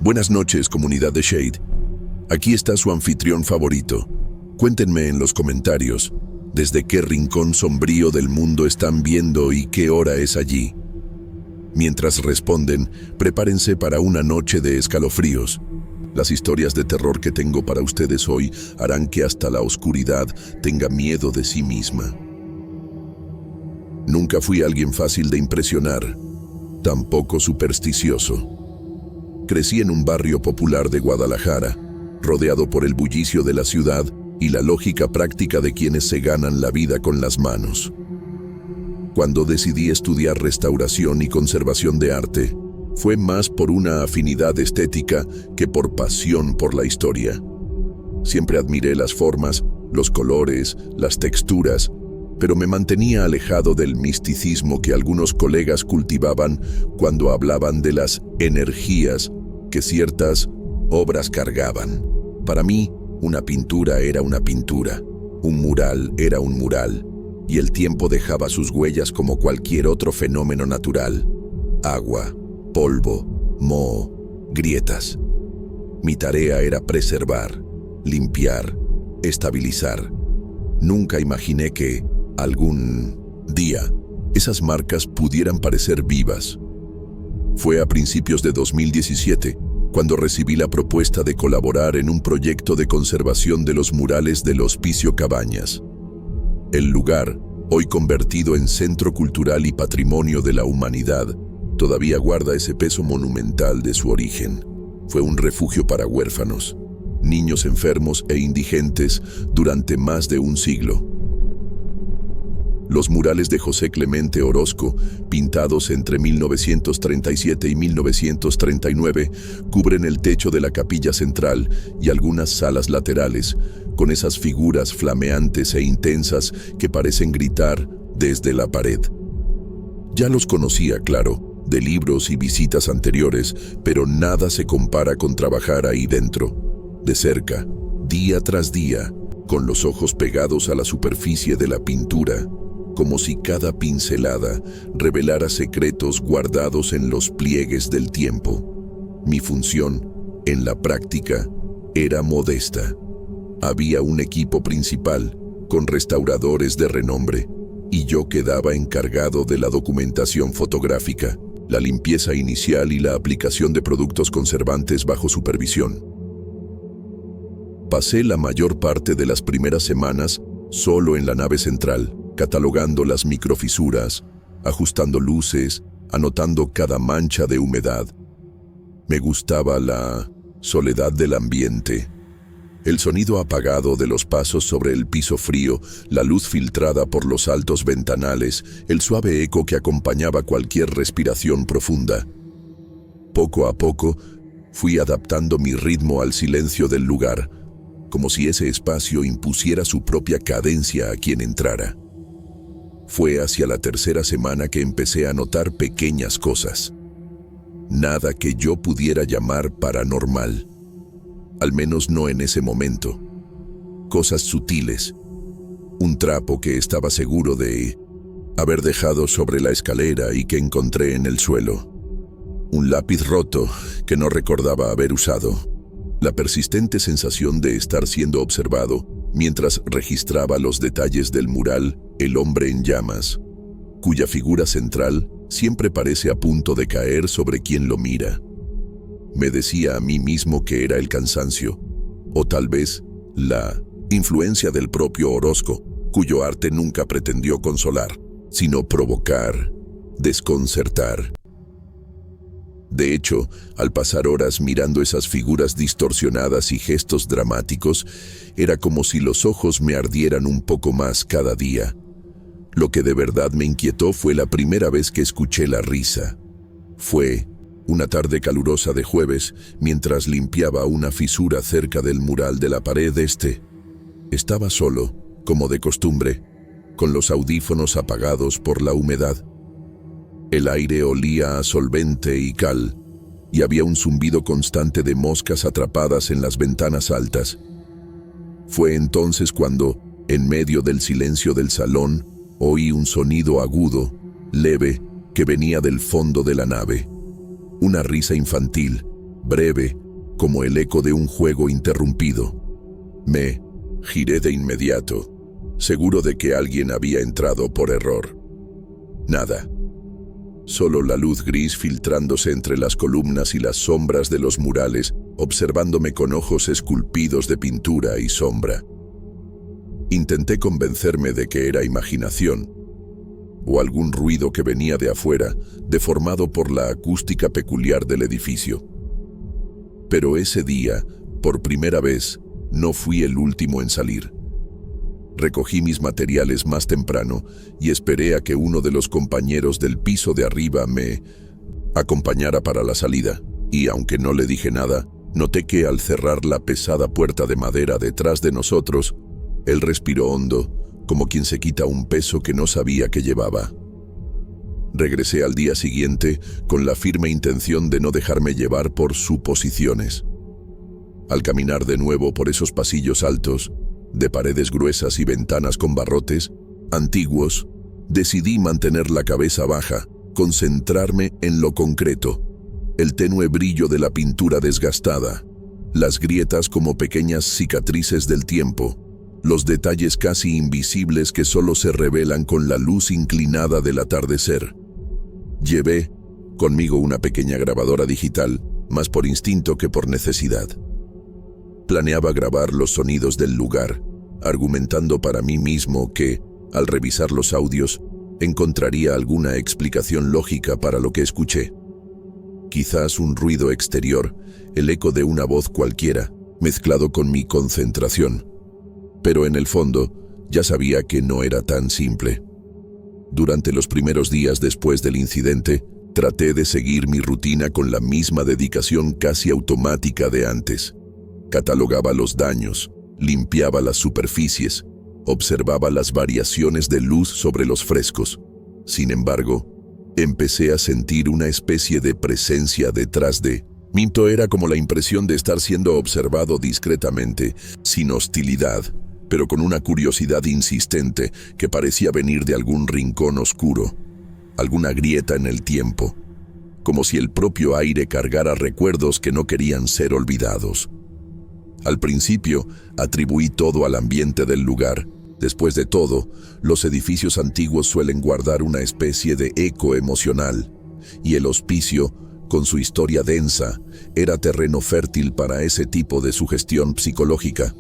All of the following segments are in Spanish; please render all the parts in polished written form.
Buenas noches, comunidad de Shade. Aquí está su anfitrión favorito. Cuéntenme en los comentarios desde qué rincón sombrío del mundo están viendo y qué hora es allí. Mientras responden, prepárense para una noche de escalofríos. Las historias de terror que tengo para ustedes hoy harán que hasta la oscuridad tenga miedo de sí misma. Nunca fui alguien fácil de impresionar, tampoco supersticioso. Crecí en un barrio popular de Guadalajara, rodeado por el bullicio de la ciudad y la lógica práctica de quienes se ganan la vida con las manos. Cuando decidí estudiar restauración y conservación de arte, fue más por una afinidad estética que por pasión por la historia. Siempre admiré las formas, los colores, las texturas, pero me mantenía alejado del misticismo que algunos colegas cultivaban cuando hablaban de las energías que ciertas obras cargaban. Para mí, una pintura era una pintura, un mural era un mural, y el tiempo dejaba sus huellas como cualquier otro fenómeno natural. Agua, polvo, moho, grietas. Mi tarea era preservar, limpiar, estabilizar. Nunca imaginé que, algún día, esas marcas pudieran parecer vivas. Fue a principios de 2017 cuando recibí la propuesta de colaborar en un proyecto de conservación de los murales del Hospicio Cabañas. El lugar, hoy convertido en Centro Cultural y Patrimonio de la Humanidad, todavía guarda ese peso monumental de su origen. Fue un refugio para huérfanos, niños enfermos e indigentes durante más de un siglo. Los murales de José Clemente Orozco, pintados entre 1937 y 1939, cubren el techo de la capilla central y algunas salas laterales, con esas figuras flameantes e intensas que parecen gritar desde la pared. Ya los conocía, claro, de libros y visitas anteriores, pero nada se compara con trabajar ahí dentro, de cerca, día tras día, con los ojos pegados a la superficie de la pintura, como si cada pincelada revelara secretos guardados en los pliegues del tiempo. Mi función, en la práctica, era modesta. Había un equipo principal, con restauradores de renombre, y yo quedaba encargado de la documentación fotográfica, la limpieza inicial y la aplicación de productos conservantes bajo supervisión. Pasé la mayor parte de las primeras semanas solo en la nave central, catalogando las microfisuras, ajustando luces, anotando cada mancha de humedad. Me gustaba la soledad del ambiente. El sonido apagado de los pasos sobre el piso frío, la luz filtrada por los altos ventanales, el suave eco que acompañaba cualquier respiración profunda. Poco a poco, fui adaptando mi ritmo al silencio del lugar, como si ese espacio impusiera su propia cadencia a quien entrara. Fue hacia la tercera semana que empecé a notar pequeñas cosas. Nada que yo pudiera llamar paranormal. Al menos no en ese momento. Cosas sutiles. Un trapo que estaba seguro de haber dejado sobre la escalera y que encontré en el suelo. Un lápiz roto que no recordaba haber usado. La persistente sensación de estar siendo observado mientras registraba los detalles del mural El hombre en llamas, cuya figura central siempre parece a punto de caer sobre quien lo mira. Me decía a mí mismo que era el cansancio, o tal vez la influencia del propio Orozco, cuyo arte nunca pretendió consolar, sino provocar, desconcertar. De hecho, al pasar horas mirando esas figuras distorsionadas y gestos dramáticos, era como si los ojos me ardieran un poco más cada día. Lo que de verdad me inquietó fue la primera vez que escuché la risa. Fue una tarde calurosa de jueves, mientras limpiaba una fisura cerca del mural de la pared este. Estaba solo, como de costumbre, con los audífonos apagados por la humedad. El aire olía a solvente y cal, y había un zumbido constante de moscas atrapadas en las ventanas altas. Fue entonces cuando, en medio del silencio del salón, oí un sonido agudo, leve, que venía del fondo de la nave. Una risa infantil, breve, como el eco de un juego interrumpido. Me giré de inmediato, seguro de que alguien había entrado por error. Nada. Solo la luz gris filtrándose entre las columnas y las sombras de los murales, observándome con ojos esculpidos de pintura y sombra. Intenté convencerme de que era imaginación, o algún ruido que venía de afuera, deformado por la acústica peculiar del edificio. Pero ese día, por primera vez, no fui el último en salir. Recogí mis materiales más temprano y esperé a que uno de los compañeros del piso de arriba me acompañara para la salida, y aunque no le dije nada, noté que al cerrar la pesada puerta de madera detrás de nosotros, él respiró hondo, como quien se quita un peso que no sabía que llevaba. Regresé al día siguiente con la firme intención de no dejarme llevar por suposiciones. Al caminar de nuevo por esos pasillos altos, de paredes gruesas y ventanas con barrotes, antiguos, decidí mantener la cabeza baja, concentrarme en lo concreto, el tenue brillo de la pintura desgastada, las grietas como pequeñas cicatrices del tiempo, los detalles casi invisibles que solo se revelan con la luz inclinada del atardecer. Llevé conmigo una pequeña grabadora digital, más por instinto que por necesidad. Planeaba grabar los sonidos del lugar, argumentando para mí mismo que, al revisar los audios, encontraría alguna explicación lógica para lo que escuché. Quizás un ruido exterior, el eco de una voz cualquiera, mezclado con mi concentración. Pero en el fondo, ya sabía que no era tan simple. Durante los primeros días después del incidente, traté de seguir mi rutina con la misma dedicación casi automática de antes. Catalogaba los daños, limpiaba las superficies, observaba las variaciones de luz sobre los frescos. Sin embargo, empecé a sentir una especie de presencia detrás de. Minto era como la impresión de estar siendo observado discretamente, sin hostilidad, pero con una curiosidad insistente que parecía venir de algún rincón oscuro, alguna grieta en el tiempo, como si el propio aire cargara recuerdos que no querían ser olvidados. Al principio, atribuí todo al ambiente del lugar. Después de todo, los edificios antiguos suelen guardar una especie de eco emocional, y el hospicio, con su historia densa, era terreno fértil para ese tipo de sugestión psicológica.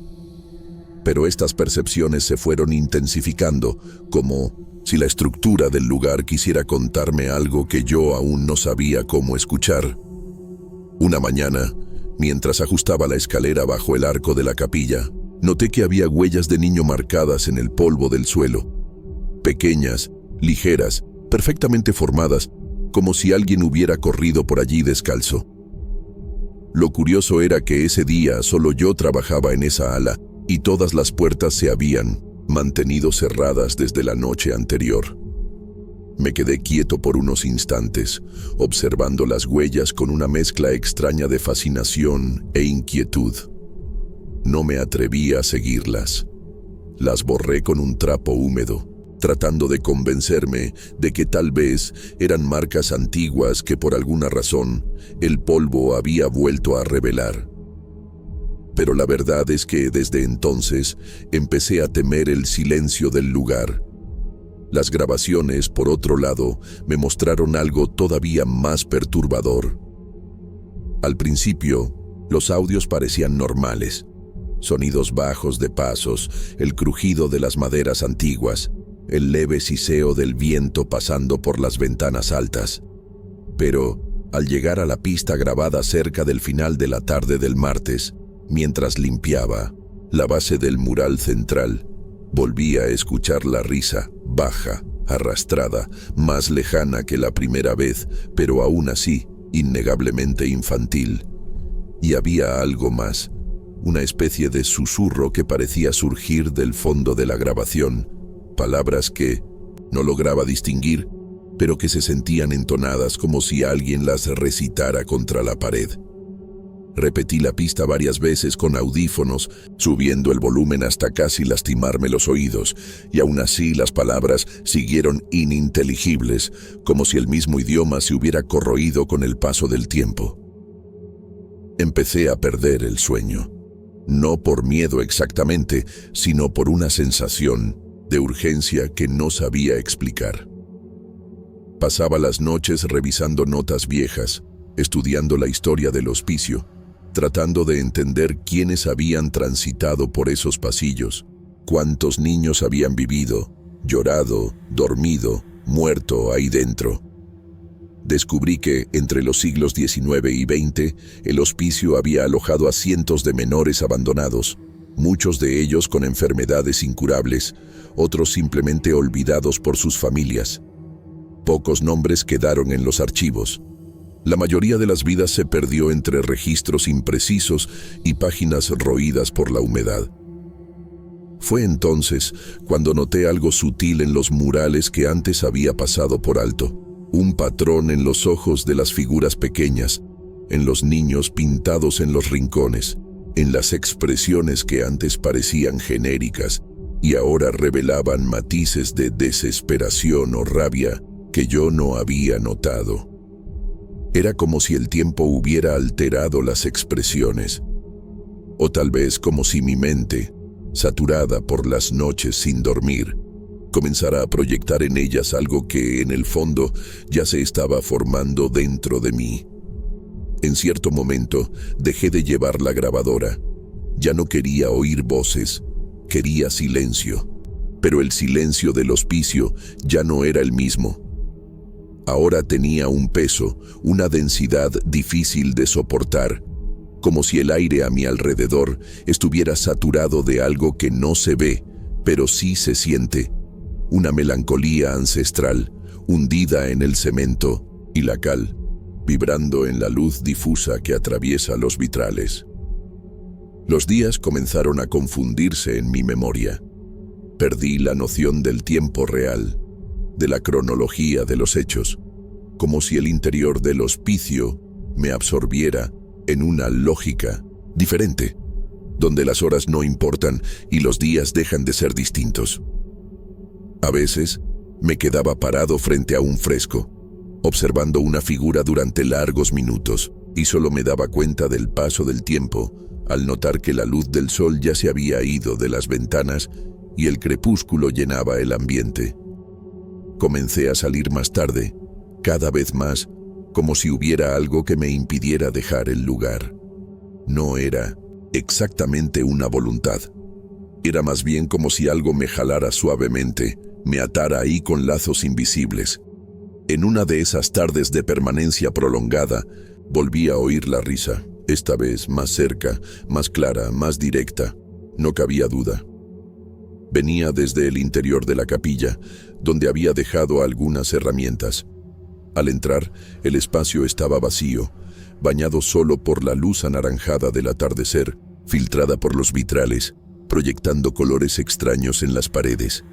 Pero estas percepciones se fueron intensificando, como si la estructura del lugar quisiera contarme algo que yo aún no sabía cómo escuchar. Una mañana, mientras ajustaba la escalera bajo el arco de la capilla, noté que había huellas de niño marcadas en el polvo del suelo. Pequeñas, ligeras, perfectamente formadas, como si alguien hubiera corrido por allí descalzo. Lo curioso era que ese día solo yo trabajaba en esa ala y todas las puertas se habían mantenido cerradas desde la noche anterior. Me quedé quieto por unos instantes, observando las huellas con una mezcla extraña de fascinación e inquietud. No me atreví a seguirlas. Las borré con un trapo húmedo, tratando de convencerme de que tal vez eran marcas antiguas que por alguna razón el polvo había vuelto a revelar. Pero la verdad es que desde entonces empecé a temer el silencio del lugar. Las grabaciones, por otro lado, me mostraron algo todavía más perturbador. Al principio, los audios parecían normales. Sonidos bajos de pasos, el crujido de las maderas antiguas, el leve siseo del viento pasando por las ventanas altas. Pero, al llegar a la pista grabada cerca del final de la tarde del martes, mientras limpiaba la base del mural central, volví a escuchar la risa, baja, arrastrada, más lejana que la primera vez, pero aún así, innegablemente infantil. Y había algo más, una especie de susurro que parecía surgir del fondo de la grabación, palabras que no lograba distinguir, pero que se sentían entonadas como si alguien las recitara contra la pared. Repetí la pista varias veces con audífonos, subiendo el volumen hasta casi lastimarme los oídos, y aún así las palabras siguieron ininteligibles, como si el mismo idioma se hubiera corroído con el paso del tiempo. empecé a perder el sueño. No por miedo exactamente, sino por una sensación de urgencia que no sabía explicar. Pasaba las noches revisando notas viejas, estudiando la historia del hospicio, tratando de entender quiénes habían transitado por esos pasillos, cuántos niños habían vivido, llorado, dormido, muerto ahí dentro. Descubrí que, entre los siglos XIX y XX, el hospicio había alojado a cientos de menores abandonados, muchos de ellos con enfermedades incurables, otros simplemente olvidados por sus familias. Pocos nombres quedaron en los archivos. La mayoría de las vidas se perdió entre registros imprecisos y páginas roídas por la humedad. Fue entonces cuando noté algo sutil en los murales que antes había pasado por alto. Un patrón en los ojos de las figuras pequeñas, en los niños pintados en los rincones, en las expresiones que antes parecían genéricas y ahora revelaban matices de desesperación o rabia que yo no había notado. Era como si el tiempo hubiera alterado las expresiones, o tal vez como si mi mente, saturada por las noches sin dormir, comenzara a proyectar en ellas algo que, en el fondo, ya se estaba formando dentro de mí. En cierto momento, dejé de llevar la grabadora. Ya no quería oír voces, quería silencio. Pero el silencio del hospicio ya no era el mismo. Ahora tenía un peso, una densidad difícil de soportar, como si el aire a mi alrededor estuviera saturado de algo que no se ve, pero sí se siente. Una melancolía ancestral, hundida en el cemento y la cal, vibrando en la luz difusa que atraviesa los vitrales. Los días comenzaron a confundirse en mi memoria. Perdí la noción del tiempo real, de la cronología de los hechos, como si el interior del hospicio me absorbiera en una lógica diferente, donde las horas no importan y los días dejan de ser distintos. A veces, me quedaba parado frente a un fresco, observando una figura durante largos minutos, y solo me daba cuenta del paso del tiempo al notar que la luz del sol ya se había ido de las ventanas y el crepúsculo llenaba el ambiente. Comencé a salir más tarde, cada vez más, como si hubiera algo que me impidiera dejar el lugar. No era exactamente una voluntad. Era más bien como si algo me jalara suavemente, me atara ahí con lazos invisibles. En una de esas tardes de permanencia prolongada, volví a oír la risa, esta vez más cerca, más clara, más directa. No cabía duda. Venía desde el interior de la capilla, donde había dejado algunas herramientas. Al entrar, el espacio estaba vacío, bañado solo por la luz anaranjada del atardecer, filtrada por los vitrales, proyectando colores extraños en las paredes.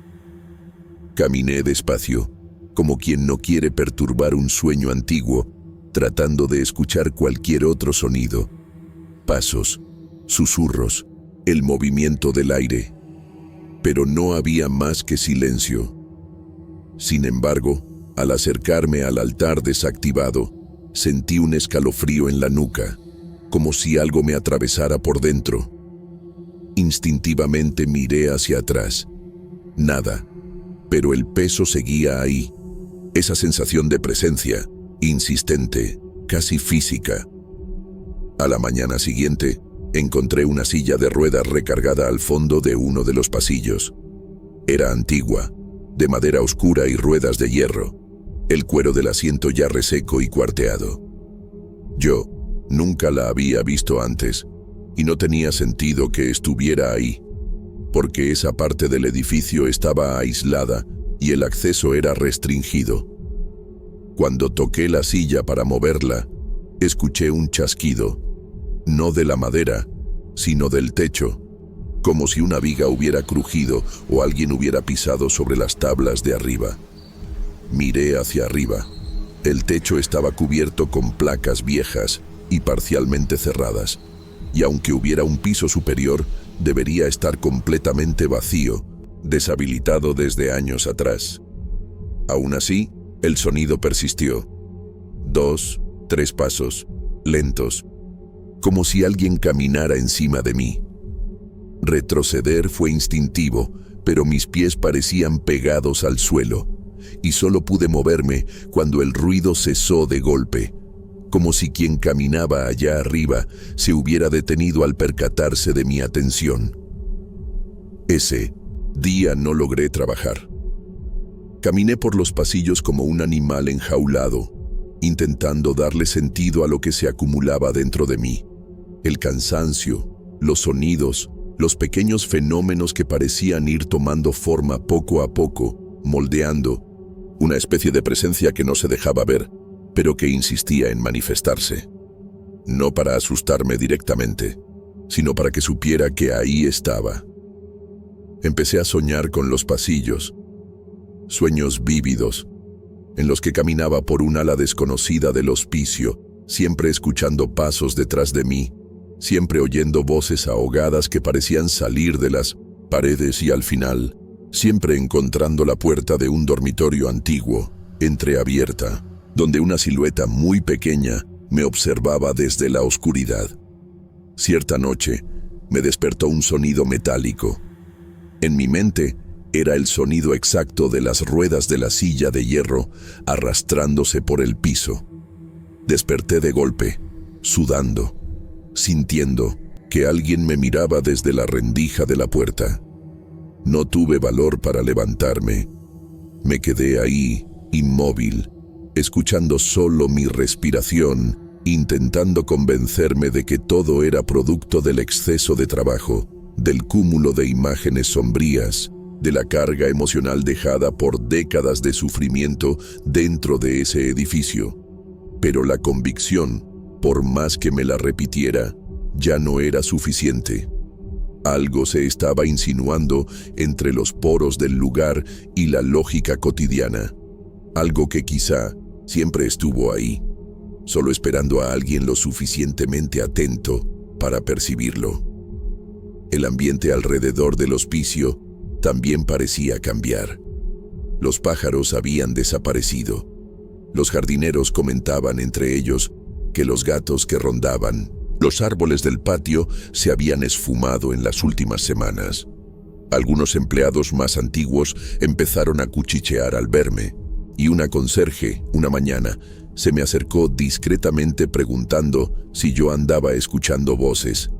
Caminé despacio, como quien no quiere perturbar un sueño antiguo, tratando de escuchar cualquier otro sonido. Pasos, susurros, el movimiento del aire. Pero no había más que silencio. Sin embargo, al acercarme al altar desactivado, sentí un escalofrío en la nuca, como si algo me atravesara por dentro. Instintivamente miré hacia atrás. Nada, pero el peso seguía ahí. Esa sensación de presencia, insistente, casi física. A la mañana siguiente, encontré una silla de ruedas recargada al fondo de uno de los pasillos. Era antigua, de madera oscura y ruedas de hierro, el cuero del asiento ya reseco y cuarteado. Yo nunca la había visto antes, y no tenía sentido que estuviera ahí, porque esa parte del edificio estaba aislada y el acceso era restringido. Cuando toqué la silla para moverla, escuché un chasquido, no de la madera, sino del techo, como si una viga hubiera crujido o alguien hubiera pisado sobre las tablas de arriba. Miré hacia arriba. El techo estaba cubierto con placas viejas y parcialmente cerradas, y aunque hubiera un piso superior, debería estar completamente vacío, deshabilitado desde años atrás. Aún así, el sonido persistió. 2, 3 pasos, lentos. como si alguien caminara encima de mí. Retroceder fue instintivo, pero mis pies parecían pegados al suelo, y solo pude moverme cuando el ruido cesó de golpe, como si quien caminaba allá arriba se hubiera detenido al percatarse de mi atención. Ese día no logré trabajar. Caminé por los pasillos como un animal enjaulado, intentando darle sentido a lo que se acumulaba dentro de mí. El cansancio, los sonidos, los pequeños fenómenos que parecían ir tomando forma poco a poco, moldeando una especie de presencia que no se dejaba ver, pero que insistía en manifestarse. No para asustarme directamente, sino para que supiera que ahí estaba. Empecé a soñar con los pasillos, sueños vívidos, en los que caminaba por un ala desconocida del hospicio, siempre escuchando pasos detrás de mí, siempre oyendo voces ahogadas que parecían salir de las paredes y al final, siempre encontrando la puerta de un dormitorio antiguo, entreabierta, donde una silueta muy pequeña me observaba desde la oscuridad. Cierta noche, me despertó un sonido metálico. En mi mente, era el sonido exacto de las ruedas de la silla de hierro arrastrándose por el piso. Desperté de golpe, sudando, sintiendo que alguien me miraba desde la rendija de la puerta. No tuve valor para levantarme. Me quedé ahí, inmóvil, escuchando solo mi respiración, intentando convencerme de que todo era producto del exceso de trabajo, del cúmulo de imágenes sombrías, de la carga emocional dejada por décadas de sufrimiento dentro de ese edificio. Pero la convicción, por más que me la repitiera, ya no era suficiente. Algo se estaba insinuando entre los poros del lugar y la lógica cotidiana. Algo que quizá siempre estuvo ahí, solo esperando a alguien lo suficientemente atento para percibirlo. El ambiente alrededor del hospicio también parecía cambiar. Los pájaros habían desaparecido. Los jardineros comentaban entre ellos que los gatos que rondaban los árboles del patio se habían esfumado en las últimas semanas. Algunos empleados más antiguos empezaron a cuchichear al verme, y una conserje, una mañana, se me acercó discretamente preguntando si yo andaba escuchando voces.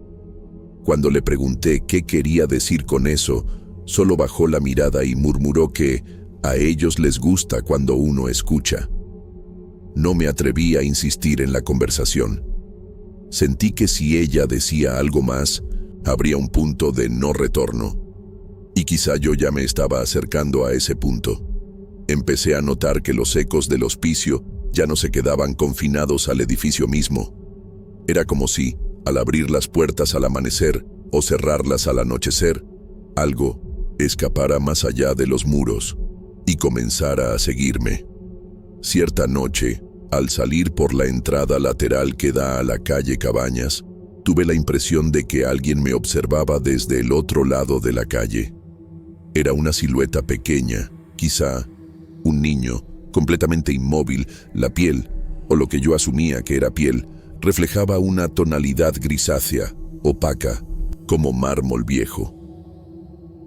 Cuando le pregunté qué quería decir con eso, solo bajó la mirada y murmuró que a ellos les gusta cuando uno escucha. No me atreví a insistir en la conversación. Sentí que si ella decía algo más, habría un punto de no retorno. Y quizá yo ya me estaba acercando a ese punto. Empecé a notar que los ecos del hospicio ya no se quedaban confinados al edificio mismo. Era como si, al abrir las puertas al amanecer o cerrarlas al anochecer, algo escapara más allá de los muros y comenzara a seguirme. Cierta noche, al salir por la entrada lateral que da a la calle Cabañas, tuve la impresión de que alguien me observaba desde el otro lado de la calle. Era una silueta pequeña, quizá un niño, completamente inmóvil. La piel, o lo que yo asumía que era piel, reflejaba una tonalidad grisácea, opaca, como mármol viejo.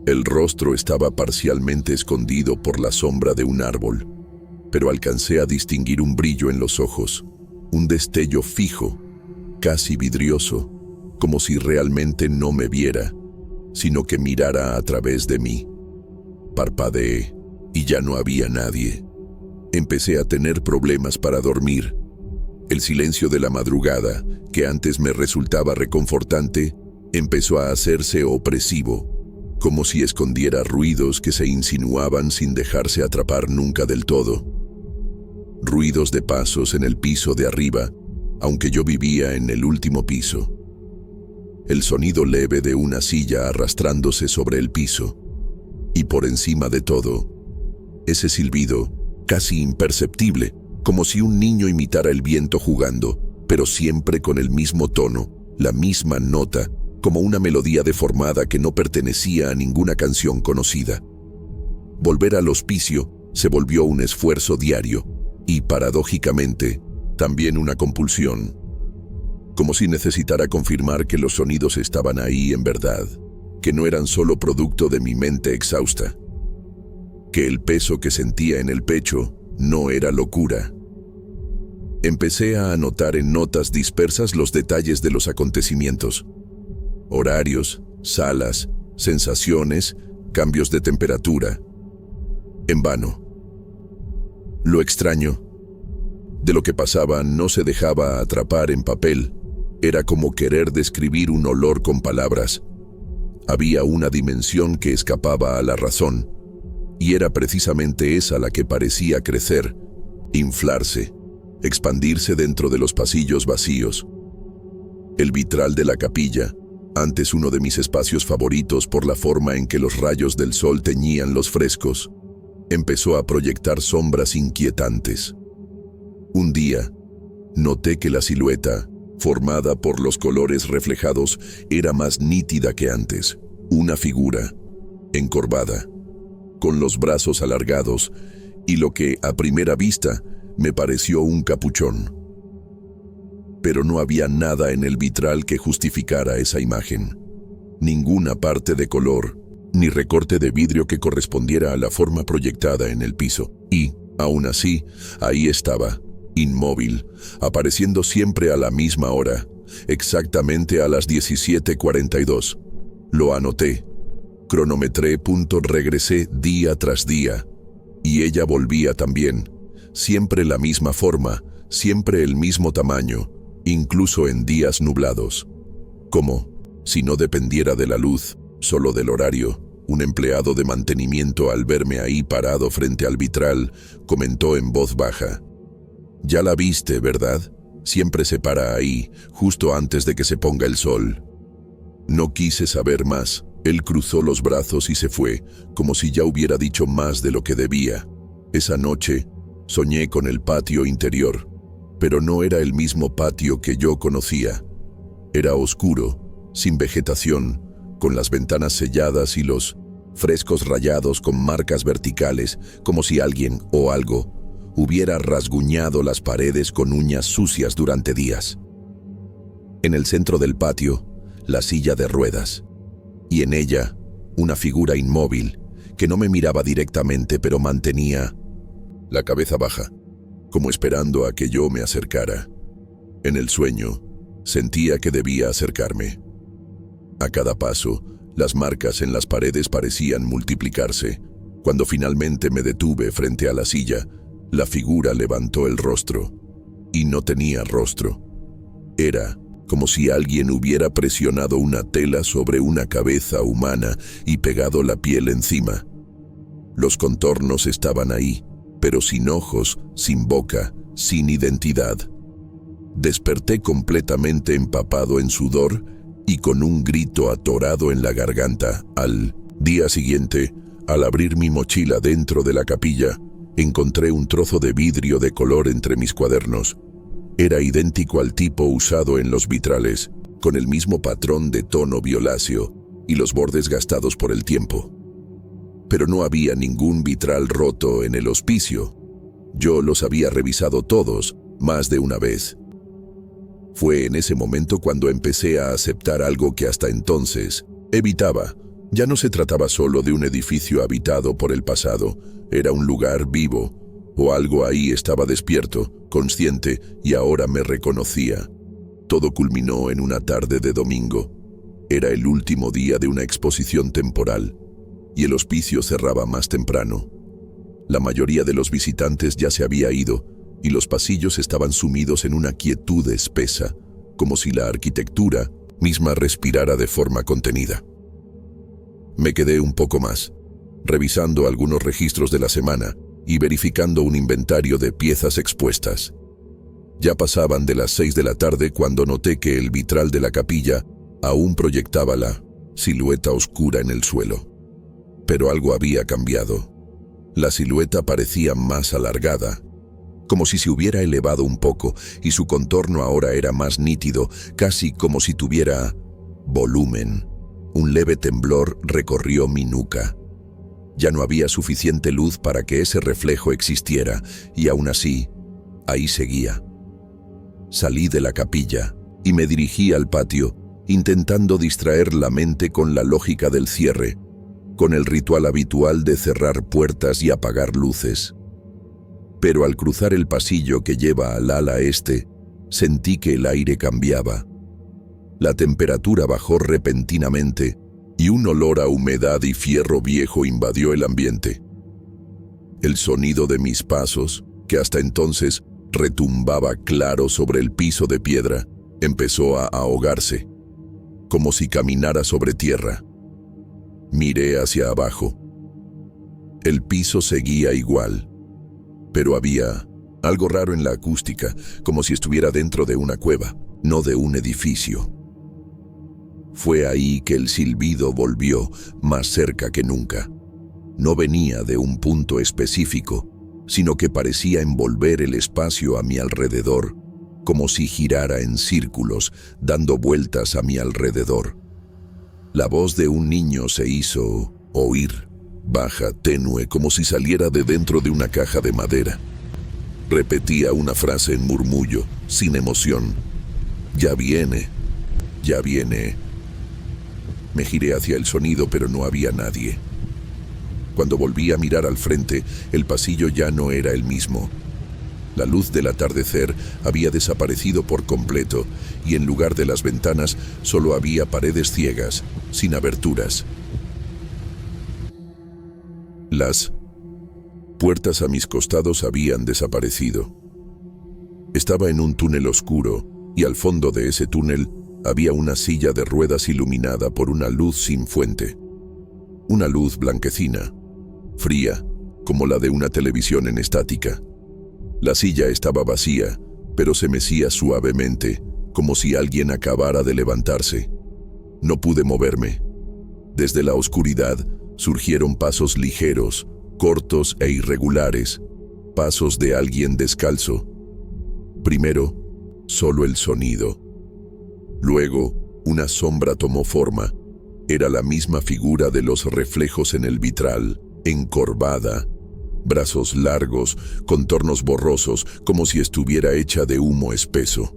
El rostro estaba parcialmente escondido por la sombra de un árbol, pero alcancé a distinguir un brillo en los ojos, un destello fijo, casi vidrioso, como si realmente no me viera, sino que mirara a través de mí. Parpadeé y ya no había nadie. Empecé a tener problemas para dormir. El silencio de la madrugada, que antes me resultaba reconfortante, empezó a hacerse opresivo, como si escondiera ruidos que se insinuaban sin dejarse atrapar nunca del todo. Ruidos de pasos en el piso de arriba, aunque yo vivía en el último piso. El sonido leve de una silla arrastrándose sobre el piso. Y por encima de todo, ese silbido, casi imperceptible, como si un niño imitara el viento jugando, pero siempre con el mismo tono, la misma nota, como una melodía deformada que no pertenecía a ninguna canción conocida. Volver al hospicio se volvió un esfuerzo diario y, paradójicamente, también una compulsión. como si necesitara confirmar que los sonidos estaban ahí en verdad, que no eran solo producto de mi mente exhausta, que el peso que sentía en el pecho no era locura. Empecé a anotar en notas dispersas los detalles de los acontecimientos: horarios, salas, sensaciones, cambios de temperatura. En vano. Lo extraño de lo que pasaba no se dejaba atrapar en papel. Era como querer describir un olor con palabras. Había una dimensión que escapaba a la razón, y era precisamente esa la que parecía crecer, inflarse, expandirse dentro de los pasillos vacíos. El vitral de la capilla, antes uno de mis espacios favoritos por la forma en que los rayos del sol teñían los frescos, empezó a proyectar sombras inquietantes. Un día, noté que la silueta, formada por los colores reflejados, era más nítida que antes. Una figura, encorvada, con los brazos alargados, y lo que, a primera vista, me pareció un capuchón. Pero no había nada en el vitral que justificara esa imagen. Ninguna parte de color, ni recorte de vidrio que correspondiera a la forma proyectada en el piso. Y, aún así, ahí estaba, inmóvil, apareciendo siempre a la misma hora, exactamente a las 17:42. Lo anoté, cronometré, regresé día tras día, y ella volvía también, siempre la misma forma, siempre el mismo tamaño, incluso en días nublados. Como, si no dependiera de la luz, solo del horario, un empleado de mantenimiento, al verme ahí parado frente al vitral, comentó en voz baja: «Ya la viste, ¿verdad? Siempre se para ahí, justo antes de que se ponga el sol». No quise saber más. Él cruzó los brazos y se fue, como si ya hubiera dicho más de lo que debía. Esa noche, soñé con el patio interior, pero no era el mismo patio que yo conocía. Era oscuro, sin vegetación, con las ventanas selladas y los frescos rayados con marcas verticales, como si alguien o algo hubiera rasguñado las paredes con uñas sucias durante días. En el centro del patio, la silla de ruedas, y en ella, una figura inmóvil, que no me miraba directamente, pero mantenía la cabeza baja, como esperando a que yo me acercara. En el sueño, sentía que debía acercarme. A cada paso, las marcas en las paredes parecían multiplicarse. Cuando finalmente me detuve frente a la silla, la figura levantó el rostro, y no tenía rostro. Era como si alguien hubiera presionado una tela sobre una cabeza humana y pegado la piel encima. Los contornos estaban ahí, pero sin ojos, sin boca, sin identidad. Desperté completamente empapado en sudor y con un grito atorado en la garganta. Al día siguiente, al abrir mi mochila dentro de la capilla, encontré un trozo de vidrio de color entre mis cuadernos. Era idéntico al tipo usado en los vitrales, con el mismo patrón de tono violáceo y los bordes gastados por el tiempo. Pero no había ningún vitral roto en el hospicio. Yo los había revisado todos, más de una vez. Fue en ese momento cuando empecé a aceptar algo que hasta entonces evitaba. Ya no se trataba solo de un edificio habitado por el pasado, era un lugar vivo, o algo ahí estaba despierto, consciente, y ahora me reconocía. Todo culminó en una tarde de domingo. Era el último día de una exposición temporal, y el hospicio cerraba más temprano. La mayoría de los visitantes ya se había ido, y los pasillos estaban sumidos en una quietud espesa, como si la arquitectura misma respirara de forma contenida. Me quedé un poco más, revisando algunos registros de la semana y verificando un inventario de piezas expuestas. Ya pasaban de las 6 de la tarde cuando noté que el vitral de la capilla aún proyectaba la silueta oscura en el suelo. Pero algo había cambiado. La silueta parecía más alargada, como si se hubiera elevado un poco, y su contorno ahora era más nítido, casi como si tuviera volumen. Un leve temblor recorrió mi nuca. Ya no había suficiente luz para que ese reflejo existiera, y aún así, ahí seguía. Salí de la capilla, y me dirigí al patio, intentando distraer la mente con la lógica del cierre, con el ritual habitual de cerrar puertas y apagar luces. Pero al cruzar el pasillo que lleva al ala este, sentí que el aire cambiaba. La temperatura bajó repentinamente y un olor a humedad y fierro viejo invadió el ambiente. El sonido de mis pasos, que hasta entonces retumbaba claro sobre el piso de piedra, empezó a ahogarse, como si caminara sobre tierra. Miré hacia abajo. El piso seguía igual, pero había algo raro en la acústica, como si estuviera dentro de una cueva, no de un edificio. Fue ahí que el silbido volvió, más cerca que nunca. No venía de un punto específico, sino que parecía envolver el espacio a mi alrededor, como si girara en círculos, dando vueltas a mi alrededor. La voz de un niño se hizo oír, baja, tenue, como si saliera de dentro de una caja de madera. Repetía una frase en murmullo, sin emoción. «Ya viene, ya viene». Me giré hacia el sonido, pero no había nadie. Cuando volví a mirar al frente, el pasillo ya no era el mismo. La luz del atardecer había desaparecido por completo y en lugar de las ventanas solo había paredes ciegas, sin aberturas. Las puertas a mis costados habían desaparecido. Estaba en un túnel oscuro y al fondo de ese túnel había una silla de ruedas iluminada por una luz sin fuente. Una luz blanquecina, fría, como la de una televisión en estática. La silla estaba vacía, pero se mecía suavemente, como si alguien acabara de levantarse. No pude moverme. Desde la oscuridad surgieron pasos ligeros, cortos e irregulares, pasos de alguien descalzo. Primero, solo el sonido. Luego, una sombra tomó forma. Era la misma figura de los reflejos en el vitral, encorvada, brazos largos, contornos borrosos, como si estuviera hecha de humo espeso.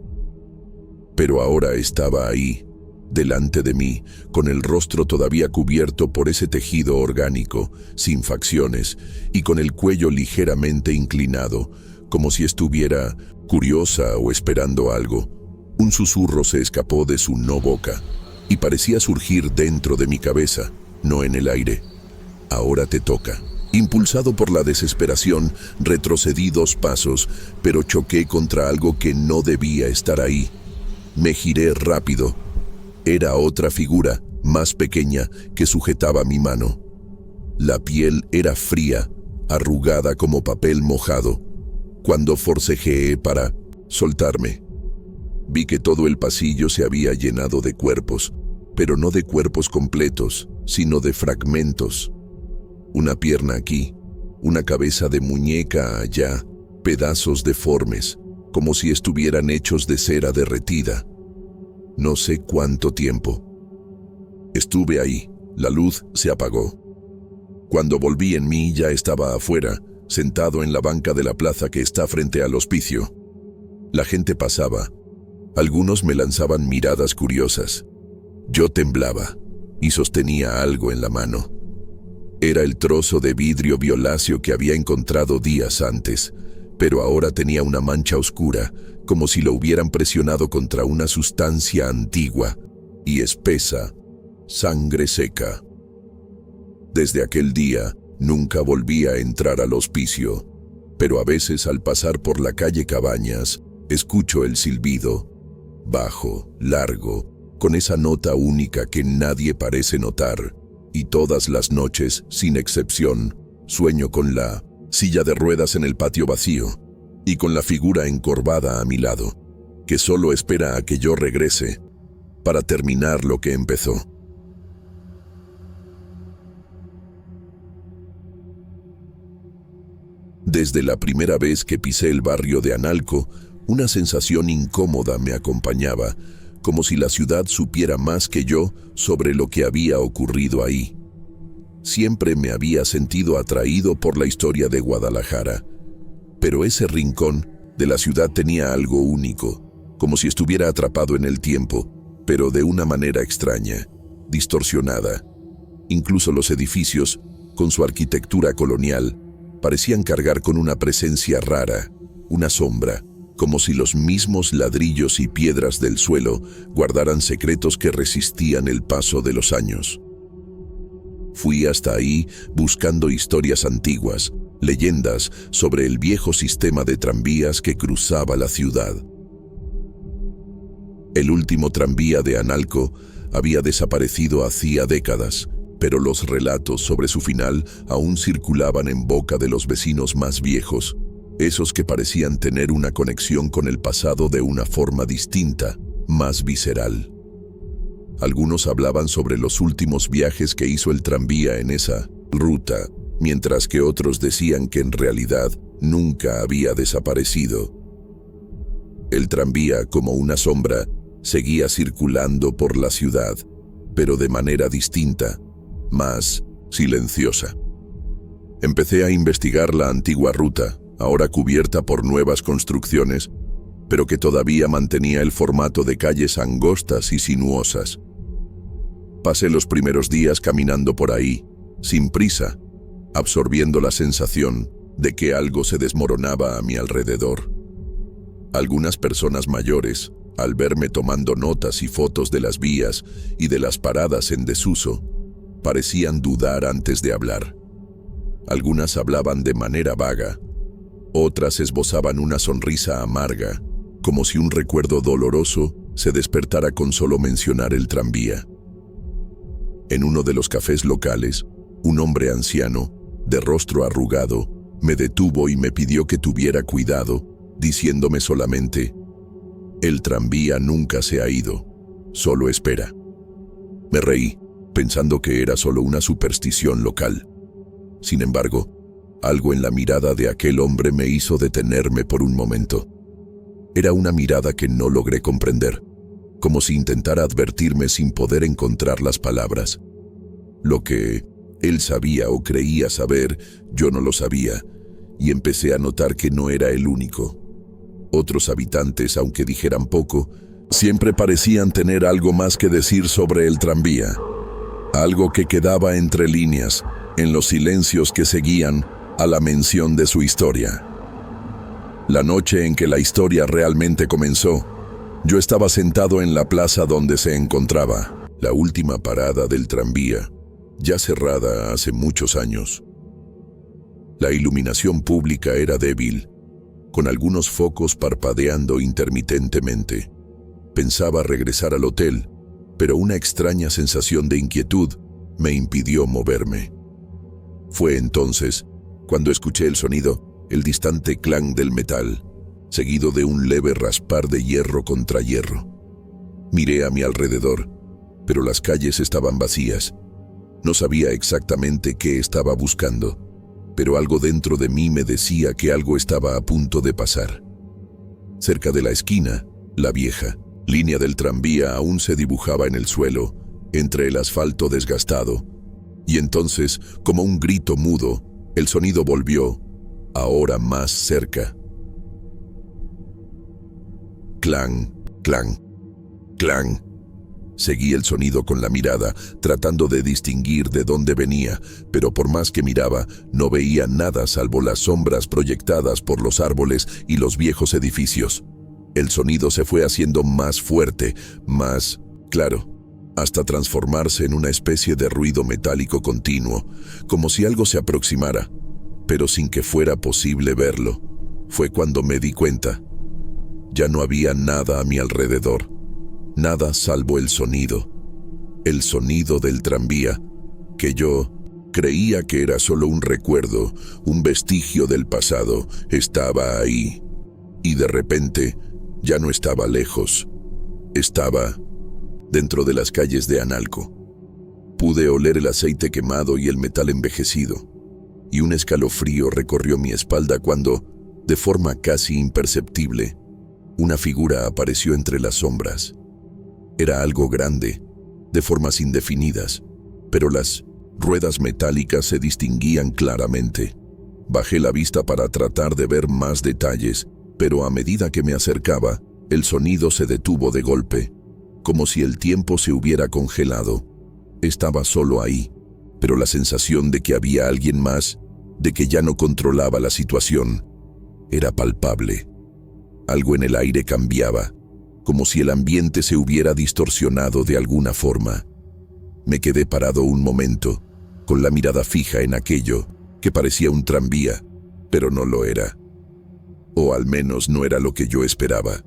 Pero ahora estaba ahí, delante de mí, con el rostro todavía cubierto por ese tejido orgánico, sin facciones, y con el cuello ligeramente inclinado, como si estuviera curiosa o esperando algo. Un susurro se escapó de su no boca, y parecía surgir dentro de mi cabeza, no en el aire. «Ahora te toca». Impulsado por la desesperación, retrocedí 2 pasos, pero choqué contra algo que no debía estar ahí. Me giré rápido. Era otra figura, más pequeña, que sujetaba mi mano. La piel era fría, arrugada como papel mojado. Cuando forcejeé para soltarme, vi que todo el pasillo se había llenado de cuerpos, pero no de cuerpos completos, sino de fragmentos. Una pierna aquí, una cabeza de muñeca allá, pedazos deformes, como si estuvieran hechos de cera derretida. No sé cuánto tiempo. Estuve ahí, la luz se apagó. Cuando volví en mí ya estaba afuera, sentado en la banca de la plaza que está frente al hospicio. La gente pasaba. Algunos me lanzaban miradas curiosas. Yo temblaba y sostenía algo en la mano. Era el trozo de vidrio violáceo que había encontrado días antes, pero ahora tenía una mancha oscura, como si lo hubieran presionado contra una sustancia antigua y espesa, sangre seca. Desde aquel día, nunca volví a entrar al hospicio, pero a veces al pasar por la calle Cabañas, escucho el silbido, bajo, largo, con esa nota única que nadie parece notar, y todas las noches, sin excepción, sueño con la silla de ruedas en el patio vacío y con la figura encorvada a mi lado, que solo espera a que yo regrese para terminar lo que empezó. Desde la primera vez que pisé el barrio de Analco, una sensación incómoda me acompañaba, como si la ciudad supiera más que yo sobre lo que había ocurrido ahí. Siempre me había sentido atraído por la historia de Guadalajara, pero ese rincón de la ciudad tenía algo único. como si estuviera atrapado en el tiempo, pero de una manera extraña, distorsionada. Incluso los edificios, con su arquitectura colonial, parecían cargar con una presencia rara, una sombra, como si los mismos ladrillos y piedras del suelo guardaran secretos que resistían el paso de los años. Fui hasta ahí buscando historias antiguas, leyendas sobre el viejo sistema de tranvías que cruzaba la ciudad. El último tranvía de Analco había desaparecido hacía décadas, pero los relatos sobre su final aún circulaban en boca de los vecinos más viejos, esos que parecían tener una conexión con el pasado de una forma distinta, más visceral. Algunos hablaban sobre los últimos viajes que hizo el tranvía en esa ruta, mientras que otros decían que en realidad nunca había desaparecido. El tranvía, como una sombra, seguía circulando por la ciudad, pero de manera distinta, más silenciosa. Empecé a investigar la antigua ruta, ahora cubierta por nuevas construcciones, pero que todavía mantenía el formato de calles angostas y sinuosas. Pasé los primeros días caminando por ahí, sin prisa, absorbiendo la sensación de que algo se desmoronaba a mi alrededor. Algunas personas mayores, al verme tomando notas y fotos de las vías y de las paradas en desuso, parecían dudar antes de hablar. Algunas hablaban de manera vaga, otras esbozaban una sonrisa amarga, como si un recuerdo doloroso se despertara con solo mencionar el tranvía. En uno de los cafés locales, un hombre anciano, de rostro arrugado, me detuvo y me pidió que tuviera cuidado, diciéndome solamente: «El tranvía nunca se ha ido, solo espera». Me reí, pensando que era solo una superstición local. Sin embargo, algo en la mirada de aquel hombre me hizo detenerme por un momento. Era una mirada que no logré comprender, como si intentara advertirme sin poder encontrar las palabras. Lo que él sabía o creía saber, yo no lo sabía, y empecé a notar que no era el único. Otros habitantes, aunque dijeran poco, siempre parecían tener algo más que decir sobre el tranvía. Algo que quedaba entre líneas, en los silencios que seguían a la mención de su historia. La noche en que la historia realmente comenzó, yo estaba sentado en la plaza donde se encontraba la última parada del tranvía, ya cerrada hace muchos años. La iluminación pública era débil, con algunos focos parpadeando intermitentemente. Pensaba regresar al hotel, pero una extraña sensación de inquietud me impidió moverme. Fue entonces cuando escuché el sonido, el distante clang del metal, seguido de un leve raspar de hierro contra hierro. Miré a mi alrededor, pero las calles estaban vacías. No sabía exactamente qué estaba buscando, pero algo dentro de mí me decía que algo estaba a punto de pasar. Cerca de la esquina, la vieja línea del tranvía aún se dibujaba en el suelo, entre el asfalto desgastado, y entonces, como un grito mudo, el sonido volvió, ahora más cerca. Clang, clang, clang. Seguí el sonido con la mirada, tratando de distinguir de dónde venía, pero por más que miraba, no veía nada salvo las sombras proyectadas por los árboles y los viejos edificios. El sonido se fue haciendo más fuerte, más claro, hasta transformarse en una especie de ruido metálico continuo, como si algo se aproximara, pero sin que fuera posible verlo. Fue cuando me di cuenta. Ya no había nada a mi alrededor. Nada salvo el sonido del tranvía, que yo creía que era solo un recuerdo, un vestigio del pasado, estaba ahí. Y de repente, ya no estaba lejos, estaba dentro de las calles de Analco. Pude oler el aceite quemado y el metal envejecido, y un escalofrío recorrió mi espalda cuando, de forma casi imperceptible, una figura apareció entre las sombras. Era algo grande, de formas indefinidas, pero las ruedas metálicas se distinguían claramente. Bajé la vista para tratar de ver más detalles, pero a medida que me acercaba, El sonido se detuvo de golpe, como si el tiempo se hubiera congelado. Estaba solo ahí, pero la sensación de que había alguien más, de que ya no controlaba la situación, era palpable. Algo en el aire cambiaba, como si el ambiente se hubiera distorsionado de alguna forma. Me quedé parado un momento, con la mirada fija en aquello que parecía un tranvía, pero no lo era. O al menos no era lo que yo esperaba.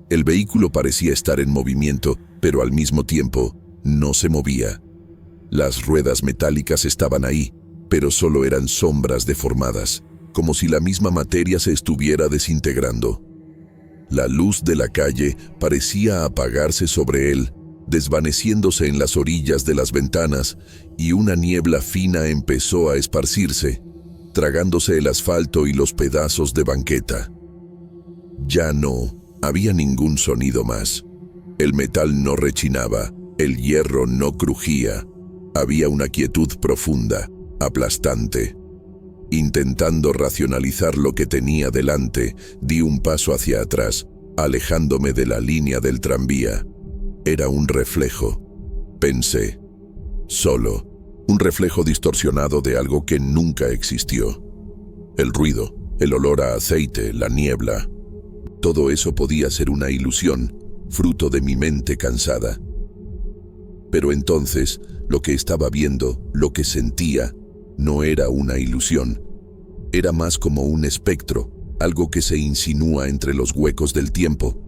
El vehículo parecía estar en movimiento, pero al mismo tiempo no se movía. Las ruedas metálicas estaban ahí, pero solo eran sombras deformadas, como si la misma materia se estuviera desintegrando. La luz de la calle parecía apagarse sobre él, desvaneciéndose en las orillas de las ventanas, y una niebla fina empezó a esparcirse, tragándose el asfalto y los pedazos de banqueta. Ya no había ningún sonido más. El metal no rechinaba, el hierro no crujía. Había una quietud profunda, aplastante. Intentando racionalizar lo que tenía delante, di un paso hacia atrás, alejándome de la línea del tranvía. Era un reflejo, pensé. Solo, un reflejo distorsionado de algo que nunca existió. El ruido, el olor a aceite, la niebla. Todo eso podía ser una ilusión, fruto de mi mente cansada. Pero entonces, lo que estaba viendo, lo que sentía, no era una ilusión. Era más como un espectro, algo que se insinúa entre los huecos del tiempo,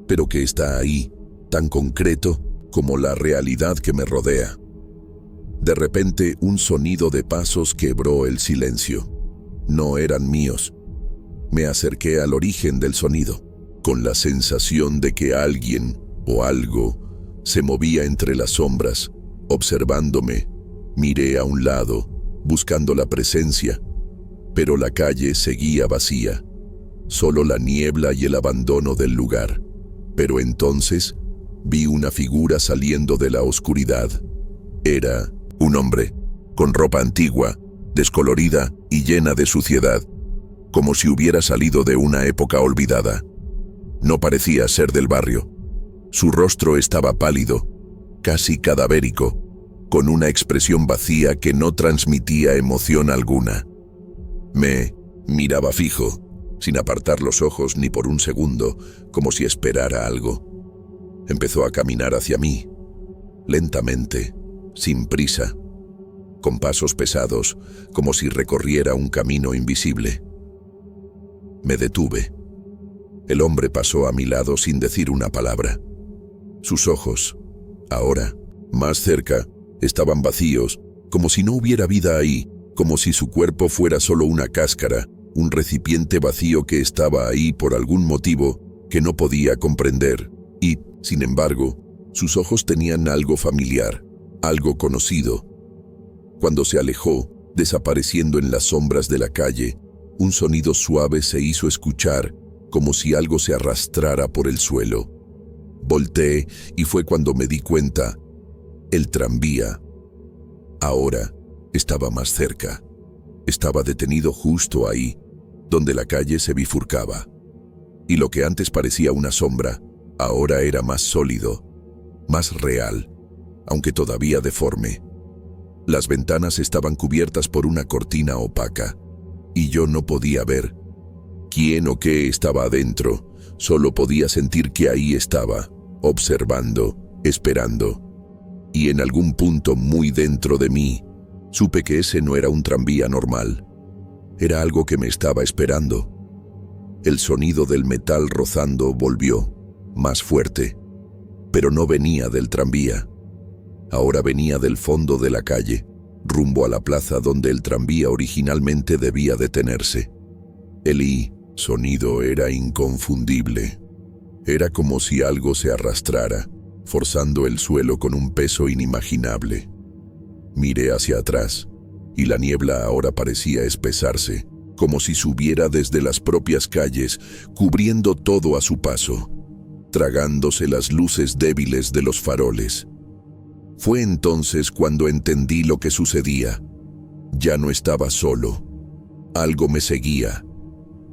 pero que está ahí, tan concreto como la realidad que me rodea. De repente, un sonido de pasos quebró el silencio. No eran míos. Me acerqué al origen del sonido, con la sensación de que alguien o algo se movía entre las sombras, observándome. Miré a un lado, buscando la presencia, pero la calle seguía vacía, solo la niebla y el abandono del lugar. Pero entonces vi una figura saliendo de la oscuridad. Era un hombre, con ropa antigua, descolorida y llena de suciedad, como si hubiera salido de una época olvidada. No parecía ser del barrio. Su rostro estaba pálido, casi cadavérico, con una expresión vacía que no transmitía emoción alguna. Me miraba fijo, sin apartar los ojos ni por un segundo, como si esperara algo. Empezó a caminar hacia mí, lentamente, sin prisa, con pasos pesados, como si recorriera un camino invisible. Me detuve. El hombre pasó a mi lado sin decir una palabra. Sus ojos, ahora, más cerca, estaban vacíos, como si no hubiera vida ahí, como si su cuerpo fuera solo una cáscara, un recipiente vacío que estaba ahí por algún motivo que no podía comprender. Y, sin embargo, sus ojos tenían algo familiar, algo conocido. Cuando se alejó, desapareciendo en las sombras de la calle, un sonido suave se hizo escuchar, como si algo se arrastrara por el suelo. Volteé y fue cuando me di cuenta. El tranvía, ahora, estaba más cerca. Estaba detenido justo ahí, donde la calle se bifurcaba. Y lo que antes parecía una sombra, ahora era más sólido, más real, aunque todavía deforme. Las ventanas estaban cubiertas por una cortina opaca, y yo no podía ver quién o qué estaba adentro, solo podía sentir que ahí estaba, observando, esperando. Y en algún punto muy dentro de mí, supe que ese no era un tranvía normal. Era algo que me estaba esperando. El sonido del metal rozando volvió, más fuerte, pero no venía del tranvía. Ahora venía del fondo de la calle, rumbo a la plaza donde el tranvía originalmente debía detenerse. El sonido era inconfundible. Era como si algo se arrastrara, forzando el suelo con un peso inimaginable. Miré hacia atrás, y la niebla ahora parecía espesarse, como si subiera desde las propias calles, cubriendo todo a su paso, tragándose las luces débiles de los faroles. Fue entonces cuando entendí lo que sucedía. Ya no estaba solo. Algo me seguía.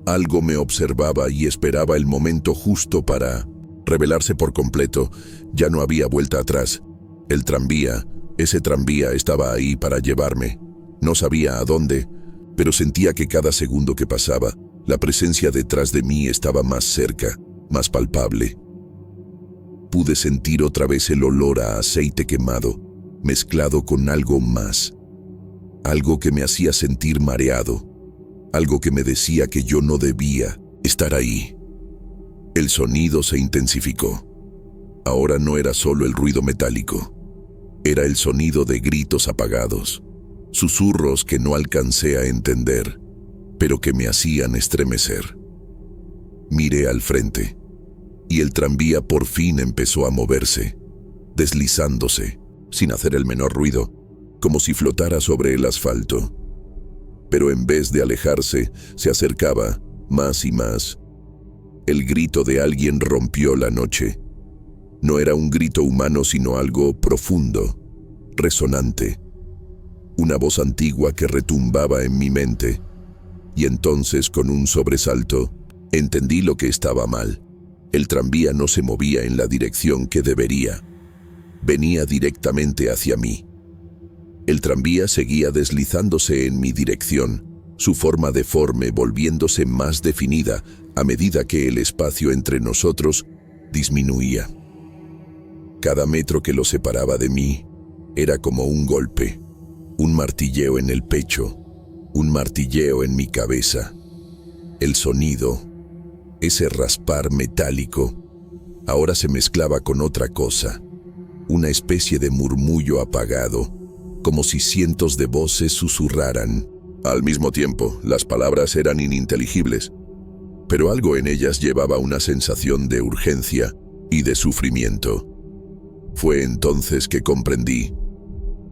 Algo me observaba y esperaba el momento justo para revelarse por completo. Ya no había vuelta atrás. El tranvía, ese tranvía estaba ahí para llevarme. No sabía a dónde, pero sentía que cada segundo que pasaba, la presencia detrás de mí estaba más cerca, más palpable. Pude sentir otra vez el olor a aceite quemado, mezclado con algo más. Algo que me hacía sentir mareado. Algo que me decía que yo no debía estar ahí. El sonido se intensificó. Ahora no era solo el ruido metálico. Era el sonido de gritos apagados, susurros que no alcancé a entender, pero que me hacían estremecer. Miré al frente, y el tranvía por fin empezó a moverse, deslizándose, sin hacer el menor ruido, como si flotara sobre el asfalto. Pero en vez de alejarse, se acercaba más y más. El grito de alguien rompió la noche. No era un grito humano, sino algo profundo, resonante. Una voz antigua que retumbaba en mi mente. Y entonces, con un sobresalto, entendí lo que estaba mal. El tranvía no se movía en la dirección que debería. Venía directamente hacia mí. El tranvía seguía deslizándose en mi dirección, su forma deforme volviéndose más definida a medida que el espacio entre nosotros disminuía. Cada metro que lo separaba de mí era como un golpe, un martilleo en el pecho, un martilleo en mi cabeza. El sonido, ese raspar metálico, ahora se mezclaba con otra cosa, una especie de murmullo apagado, como si cientos de voces susurraran. Al mismo tiempo, las palabras eran ininteligibles, pero algo en ellas llevaba una sensación de urgencia y de sufrimiento. Fue entonces que comprendí.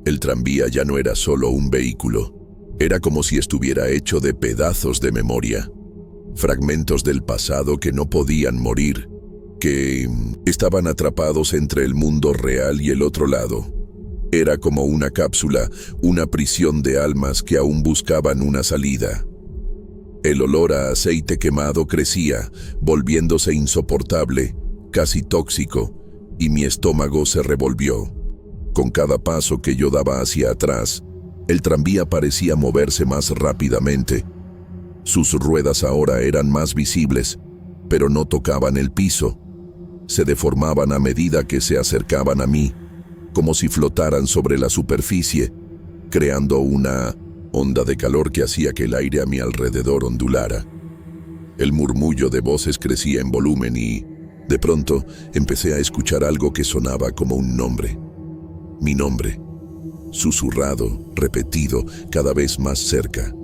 El tranvía ya no era solo un vehículo, era como si estuviera hecho de pedazos de memoria, fragmentos del pasado que no podían morir, que estaban atrapados entre el mundo real y el otro lado. Era como una cápsula, una prisión de almas que aún buscaban una salida. El olor a aceite quemado crecía, volviéndose insoportable, casi tóxico, y mi estómago se revolvió. Con cada paso que yo daba hacia atrás, el tranvía parecía moverse más rápidamente. Sus ruedas ahora eran más visibles, pero no tocaban el piso. Se deformaban a medida que se acercaban a mí, como si flotaran sobre la superficie, creando una onda de calor que hacía que el aire a mi alrededor ondulara. El murmullo de voces crecía en volumen y, de pronto, empecé a escuchar algo que sonaba como un nombre. Mi nombre, susurrado, repetido, cada vez más cerca.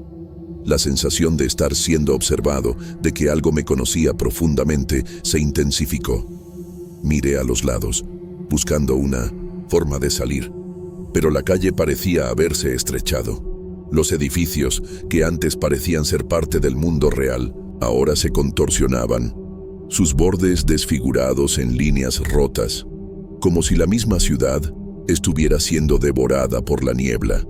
La sensación de estar siendo observado, de que algo me conocía profundamente, se intensificó. Miré a los lados, buscando una forma de salir, pero la calle parecía haberse estrechado. Los edificios, que antes parecían ser parte del mundo real, ahora se contorsionaban, sus bordes desfigurados en líneas rotas, como si la misma ciudad estuviera siendo devorada por la niebla.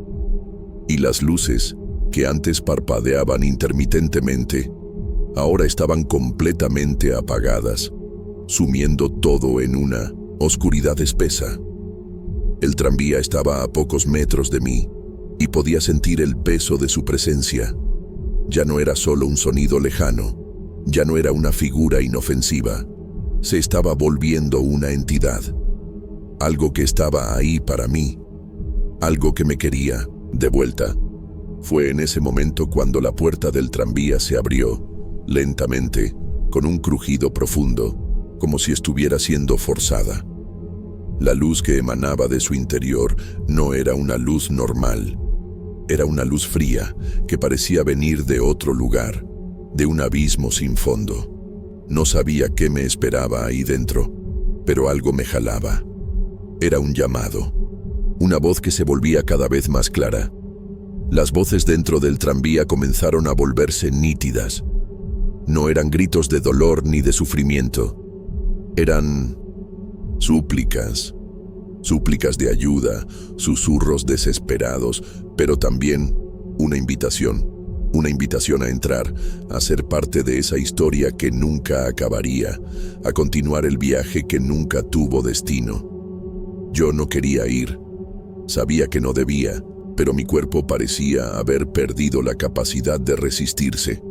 Y las luces, que antes parpadeaban intermitentemente, ahora estaban completamente apagadas, sumiendo todo en una oscuridad espesa. El tranvía estaba a pocos metros de mí y podía sentir el peso de su presencia. Ya no era solo un sonido lejano, ya no era una figura inofensiva. Se estaba volviendo una entidad. Algo que estaba ahí para mí, algo que me quería de vuelta. Fue en ese momento cuando la puerta del tranvía se abrió, lentamente, con un crujido profundo, como si estuviera siendo forzada. La luz que emanaba de su interior no era una luz normal. Era una luz fría que parecía venir de otro lugar, de un abismo sin fondo. No sabía qué me esperaba ahí dentro, pero algo me jalaba. Era un llamado, una voz que se volvía cada vez más clara. Las voces dentro del tranvía comenzaron a volverse nítidas. No eran gritos de dolor ni de sufrimiento. Eran súplicas de ayuda, susurros desesperados, pero también una invitación. Una invitación a entrar, a ser parte de esa historia que nunca acabaría, a continuar el viaje que nunca tuvo destino. Yo no quería ir. Sabía que no debía, pero mi cuerpo parecía haber perdido la capacidad de resistirse.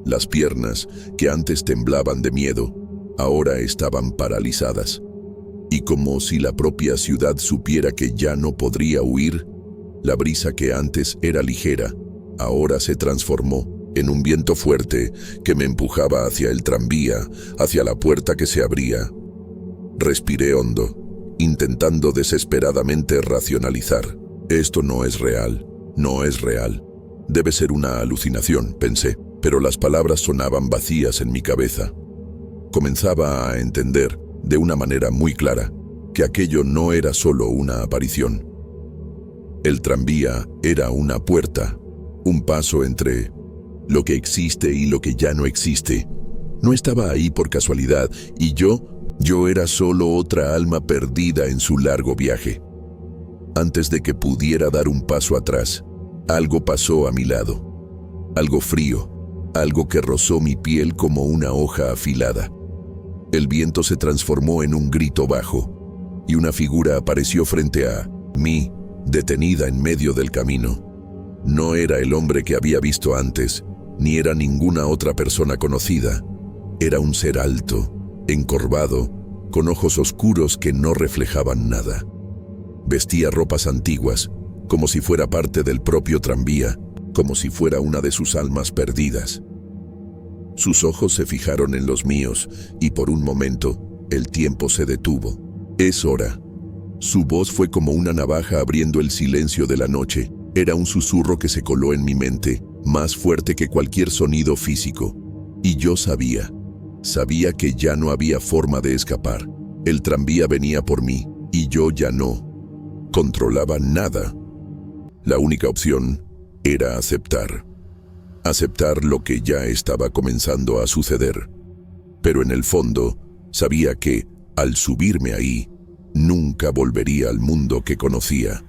Las piernas, que antes temblaban de miedo, ahora estaban paralizadas. Y como si la propia ciudad supiera que ya no podría huir, la brisa que antes era ligera, ahora se transformó en un viento fuerte que me empujaba hacia el tranvía, hacia la puerta que se abría. Respiré hondo, intentando desesperadamente racionalizar. Esto no es real, no es real. Debe ser una alucinación, pensé, pero las palabras sonaban vacías en mi cabeza. Comenzaba a entender, de una manera muy clara, que aquello no era solo una aparición. El tranvía era una puerta, un paso entre lo que existe y lo que ya no existe. No estaba ahí por casualidad, y yo era solo otra alma perdida en su largo viaje. Antes de que pudiera dar un paso atrás, algo pasó a mi lado. Algo frío, algo que rozó mi piel como una hoja afilada. El viento se transformó en un grito bajo, y una figura apareció frente a mí, detenida en medio del camino. No era el hombre que había visto antes, ni era ninguna otra persona conocida. Era un ser alto, encorvado, con ojos oscuros que no reflejaban nada. Vestía ropas antiguas, como si fuera parte del propio tranvía, como si fuera una de sus almas perdidas. Sus ojos se fijaron en los míos, y por un momento, el tiempo se detuvo. Es hora. Su voz fue como una navaja abriendo el silencio de la noche. Era un susurro que se coló en mi mente, más fuerte que cualquier sonido físico. Y yo sabía que ya no había forma de escapar. El tranvía venía por mí, y yo ya no controlaba nada. La única opción era aceptar. Aceptar lo que ya estaba comenzando a suceder. Pero en el fondo, sabía que, al subirme ahí, nunca volvería al mundo que conocía.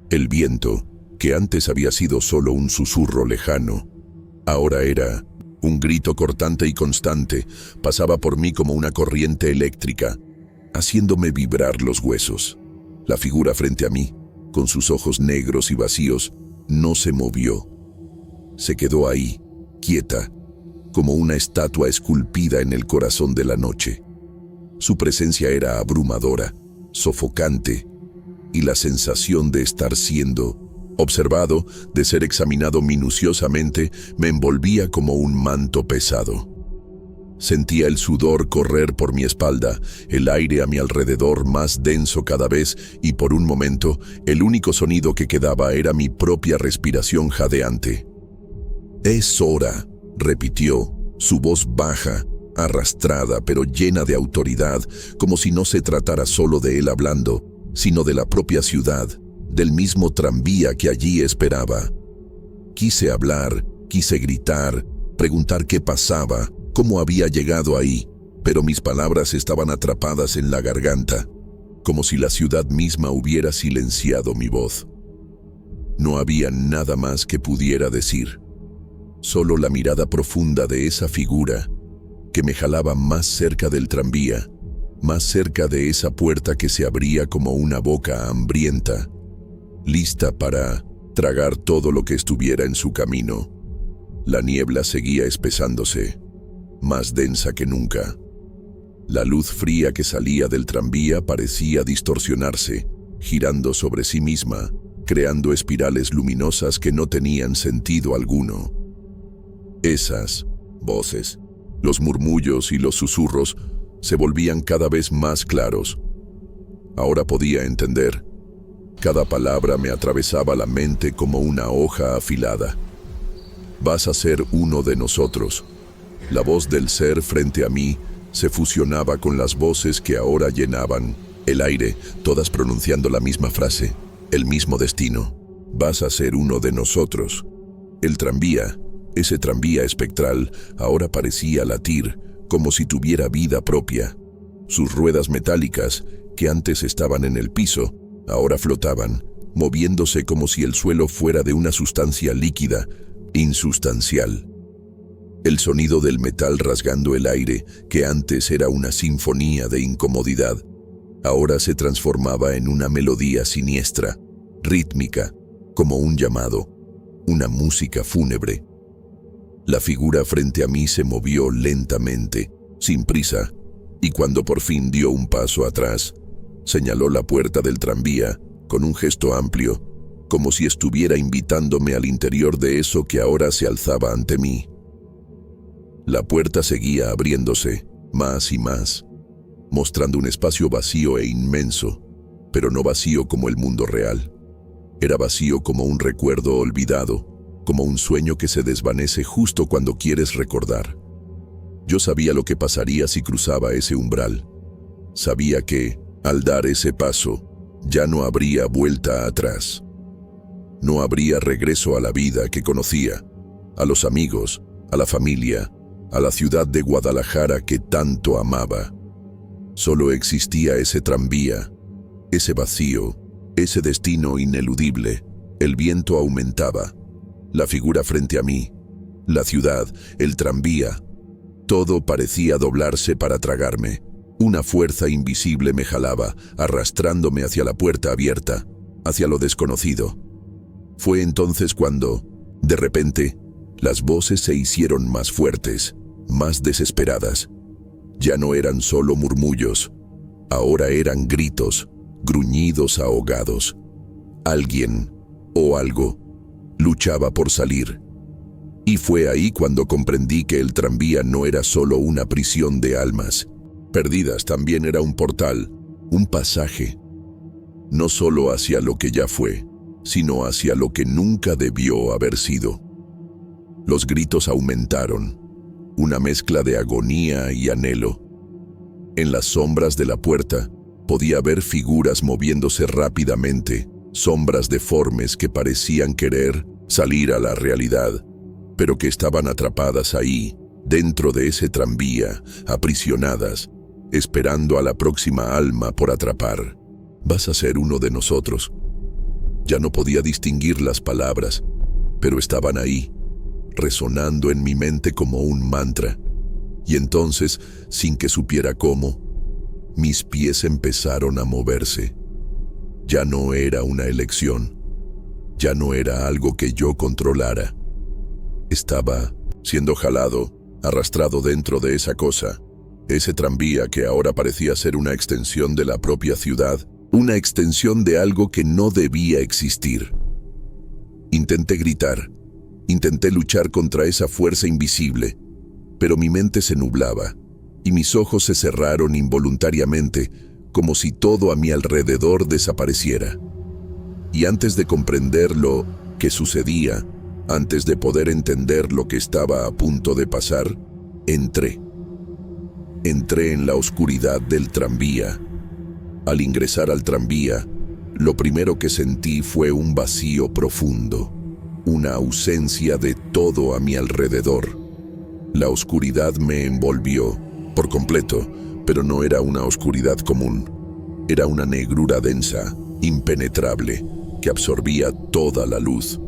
El viento, que antes había sido solo un susurro lejano, ahora era un grito cortante y constante, pasaba por mí como una corriente eléctrica, haciéndome vibrar los huesos. La figura frente a mí, con sus ojos negros y vacíos, no se movió. Se quedó ahí, quieta, como una estatua esculpida en el corazón de la noche. Su presencia era abrumadora, sofocante, y la sensación de estar siendo observado, de ser examinado minuciosamente, me envolvía como un manto pesado. Sentía el sudor correr por mi espalda, el aire a mi alrededor más denso cada vez, y por un momento, el único sonido que quedaba era mi propia respiración jadeante. «Es hora», repitió, su voz baja, arrastrada pero llena de autoridad, como si no se tratara solo de él hablando, sino de la propia ciudad, del mismo tranvía que allí esperaba. Quise hablar, quise gritar, preguntar qué pasaba, cómo había llegado ahí, pero mis palabras estaban atrapadas en la garganta, como si la ciudad misma hubiera silenciado mi voz. No había nada más que pudiera decir. Solo la mirada profunda de esa figura que me jalaba más cerca del tranvía, más cerca de esa puerta que se abría como una boca hambrienta, lista para tragar todo lo que estuviera en su camino. La niebla seguía espesándose, más densa que nunca. La luz fría que salía del tranvía parecía distorsionarse, girando sobre sí misma, creando espirales luminosas que no tenían sentido alguno. Esas voces, los murmullos y los susurros se volvían cada vez más claros. Ahora podía entender. Cada palabra me atravesaba la mente como una hoja afilada. «Vas a ser uno de nosotros». La voz del ser frente a mí se fusionaba con las voces que ahora llenaban el aire, todas pronunciando la misma frase, el mismo destino. «Vas a ser uno de nosotros». El tranvía, ese tranvía espectral, ahora parecía latir, como si tuviera vida propia. Sus ruedas metálicas, que antes estaban en el piso, ahora flotaban, moviéndose como si el suelo fuera de una sustancia líquida, insustancial. El sonido del metal rasgando el aire, que antes era una sinfonía de incomodidad, ahora se transformaba en una melodía siniestra, rítmica, como un llamado, una música fúnebre. La figura frente a mí se movió lentamente, sin prisa, y cuando por fin dio un paso atrás, señaló la puerta del tranvía con un gesto amplio, como si estuviera invitándome al interior de eso que ahora se alzaba ante mí. La puerta seguía abriéndose, más y más, mostrando un espacio vacío e inmenso, pero no vacío como el mundo real. Era vacío como un recuerdo olvidado, como un sueño que se desvanece justo cuando quieres recordar. Yo sabía lo que pasaría si cruzaba ese umbral. Sabía que, al dar ese paso, ya no habría vuelta atrás. No habría regreso a la vida que conocía, a los amigos, a la familia, a la ciudad de Guadalajara que tanto amaba. Solo existía ese tranvía, ese vacío, ese destino ineludible. El viento aumentaba, la figura frente a mí, la ciudad, el tranvía. Todo parecía doblarse para tragarme. Una fuerza invisible me jalaba, arrastrándome hacia la puerta abierta, hacia lo desconocido. Fue entonces cuando, de repente, las voces se hicieron más fuertes, más desesperadas. Ya no eran solo murmullos, ahora eran gritos, gruñidos ahogados. Alguien, o algo, luchaba por salir. Y fue ahí cuando comprendí que el tranvía no era solo una prisión de almas perdidas, también era un portal, un pasaje, no solo hacia lo que ya fue, sino hacia lo que nunca debió haber sido. Los gritos aumentaron, una mezcla de agonía y anhelo. En las sombras de la puerta podía ver figuras moviéndose rápidamente, sombras deformes que parecían querer salir a la realidad, pero que estaban atrapadas ahí, dentro de ese tranvía, aprisionadas, esperando a la próxima alma por atrapar. Vas a ser uno de nosotros. Ya no podía distinguir las palabras, pero estaban ahí, resonando en mi mente como un mantra. Y entonces, sin que supiera cómo, mis pies empezaron a moverse. Ya no era una elección, ya no era algo que yo controlara. Estaba siendo jalado, arrastrado dentro de esa cosa, ese tranvía que ahora parecía ser una extensión de la propia ciudad, una extensión de algo que no debía existir. Intenté gritar, intenté luchar contra esa fuerza invisible, pero mi mente se nublaba y mis ojos se cerraron involuntariamente, como si todo a mi alrededor desapareciera. Y antes de comprender lo que sucedía, antes de poder entender lo que estaba a punto de pasar, entré en la oscuridad del tranvía. Al ingresar al tranvía, lo primero que sentí fue un vacío profundo, una ausencia de todo a mi alrededor. La oscuridad me envolvió por completo, pero no era una oscuridad común. Era una negrura densa, impenetrable, que absorbía toda la luz,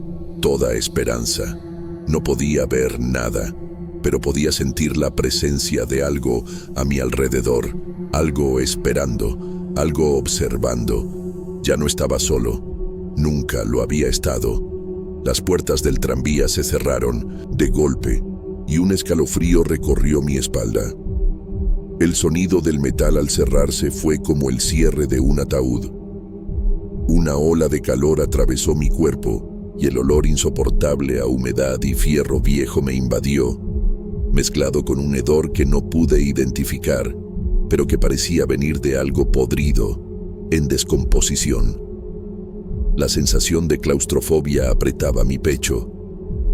toda esperanza. No podía ver nada, pero podía sentir la presencia de algo a mi alrededor, algo esperando, algo observando. Ya no estaba solo, nunca lo había estado. Las puertas del tranvía se cerraron de golpe y un escalofrío recorrió mi espalda. El sonido del metal al cerrarse fue como el cierre de un ataúd. Una ola de calor atravesó mi cuerpo y el olor insoportable a humedad y fierro viejo me invadió, mezclado con un hedor que no pude identificar, pero que parecía venir de algo podrido, en descomposición. La sensación de claustrofobia apretaba mi pecho,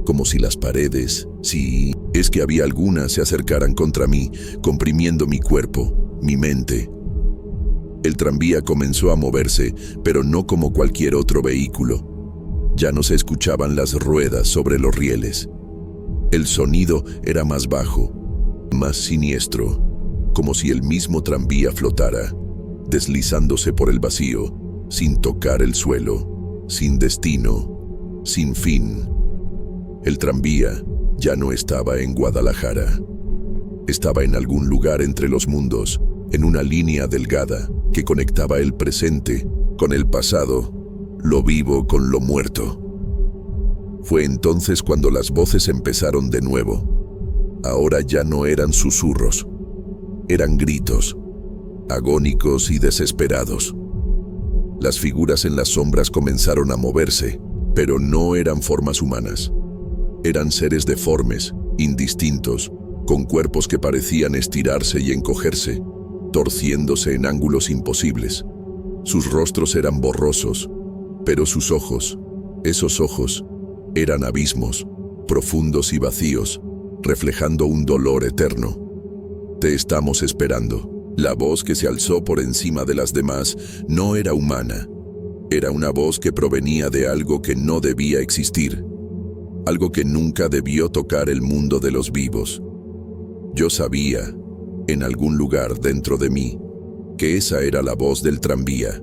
como si las paredes, si es que había algunas, se acercaran contra mí, comprimiendo mi cuerpo, mi mente. El tranvía comenzó a moverse, pero no como cualquier otro vehículo. Ya no se escuchaban las ruedas sobre los rieles. El sonido era más bajo, más siniestro, como si el mismo tranvía flotara, deslizándose por el vacío, sin tocar el suelo, sin destino, sin fin. El tranvía ya no estaba en Guadalajara. Estaba en algún lugar entre los mundos, en una línea delgada que conectaba el presente con el pasado, lo vivo con lo muerto. Fue entonces cuando las voces empezaron de nuevo. Ahora ya no eran susurros, eran gritos, agónicos y desesperados. Las figuras en las sombras comenzaron a moverse, pero no eran formas humanas. Eran seres deformes, indistintos, con cuerpos que parecían estirarse y encogerse, torciéndose en ángulos imposibles. Sus rostros eran borrosos, pero sus ojos, esos ojos, eran abismos, profundos y vacíos, reflejando un dolor eterno. Te estamos esperando. La voz que se alzó por encima de las demás no era humana. Era una voz que provenía de algo que no debía existir, algo que nunca debió tocar el mundo de los vivos. Yo sabía, en algún lugar dentro de mí, que esa era la voz del tranvía.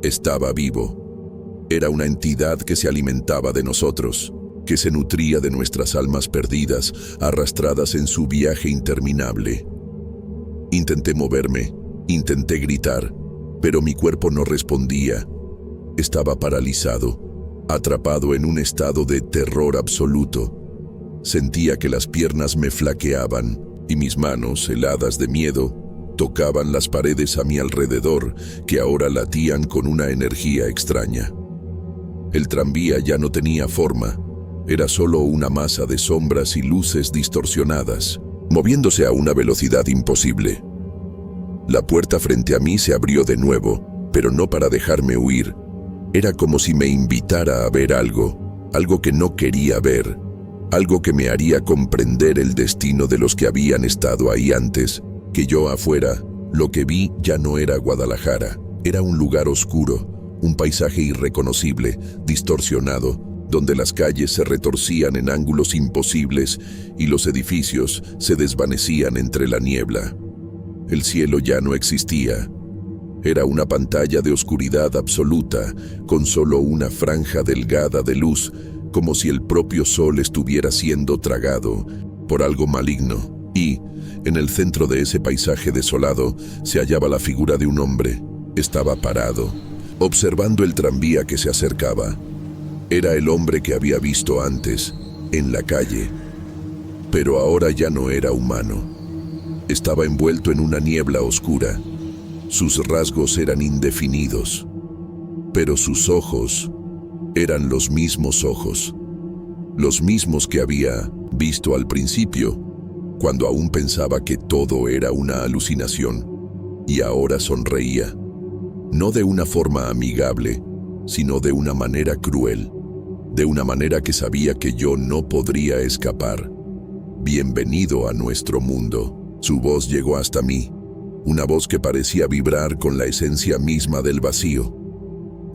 Estaba vivo. Era una entidad que se alimentaba de nosotros, que se nutría de nuestras almas perdidas, arrastradas en su viaje interminable. Intenté moverme, intenté gritar, pero mi cuerpo no respondía. Estaba paralizado, atrapado en un estado de terror absoluto. Sentía que las piernas me flaqueaban y mis manos, heladas de miedo, tocaban las paredes a mi alrededor, que ahora latían con una energía extraña. El tranvía ya no tenía forma, era solo una masa de sombras y luces distorsionadas, moviéndose a una velocidad imposible. La puerta frente a mí se abrió de nuevo, pero no para dejarme huir. Era como si me invitara a ver algo que no quería ver, algo que me haría comprender el destino de los que habían estado ahí antes, que yo afuera, lo que vi ya no era Guadalajara, era un lugar oscuro, un paisaje irreconocible, distorsionado, donde las calles se retorcían en ángulos imposibles y los edificios se desvanecían entre la niebla. El cielo ya no existía. Era una pantalla de oscuridad absoluta, con solo una franja delgada de luz, como si el propio sol estuviera siendo tragado por algo maligno. Y, en el centro de ese paisaje desolado, se hallaba la figura de un hombre. Estaba parado, observando el tranvía que se acercaba. Era el hombre que había visto antes, en la calle. Pero ahora ya no era humano. Estaba envuelto en una niebla oscura. Sus rasgos eran indefinidos, pero sus ojos eran los mismos que había visto al principio, cuando aún pensaba que todo era una alucinación, y ahora sonreía, no de una forma amigable, sino de una manera cruel, de una manera que sabía que yo no podría escapar. Bienvenido a nuestro mundo. Su voz llegó hasta mí, una voz que parecía vibrar con la esencia misma del vacío.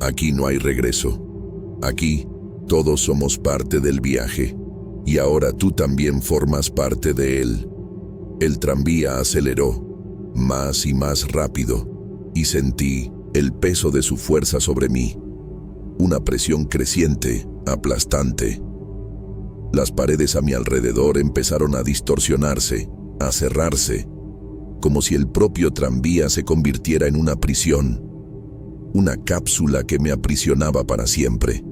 Aquí no hay regreso. Aquí todos somos parte del viaje, y ahora tú también formas parte de él. El tranvía aceleró, más y más rápido, y sentí el peso de su fuerza sobre mí. Una presión creciente, aplastante. Las paredes a mi alrededor empezaron a distorsionarse, a cerrarse, como si el propio tranvía se convirtiera en una prisión, una cápsula que me aprisionaba para siempre.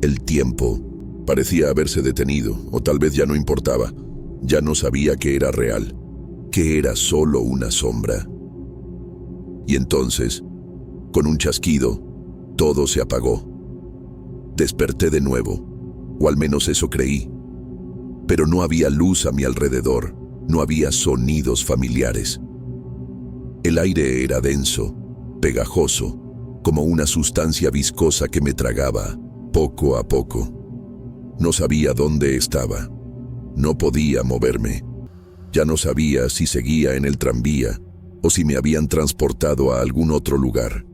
El tiempo parecía haberse detenido, o tal vez ya no importaba. Ya no sabía que era real, que era solo una sombra. Y entonces, con un chasquido, todo se apagó. Desperté de nuevo, o al menos eso creí. Pero no había luz a mi alrededor. No había sonidos familiares. El aire era denso, pegajoso, como una sustancia viscosa que me tragaba, poco a poco. No sabía dónde estaba. No podía moverme. Ya no sabía si seguía en el tranvía o si me habían transportado a algún otro lugar,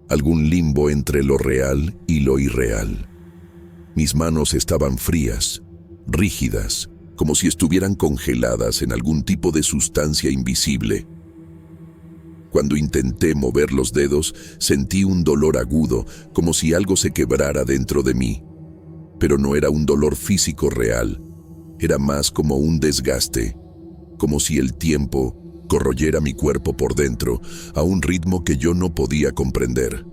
algún limbo entre lo real y lo irreal. Mis manos estaban frías, rígidas, como si estuvieran congeladas en algún tipo de sustancia invisible. Cuando intenté mover los dedos, sentí un dolor agudo, como si algo se quebrara dentro de mí. Pero no era un dolor físico real, era más como un desgaste, como si el tiempo corroyera mi cuerpo por dentro a un ritmo que yo no podía comprender.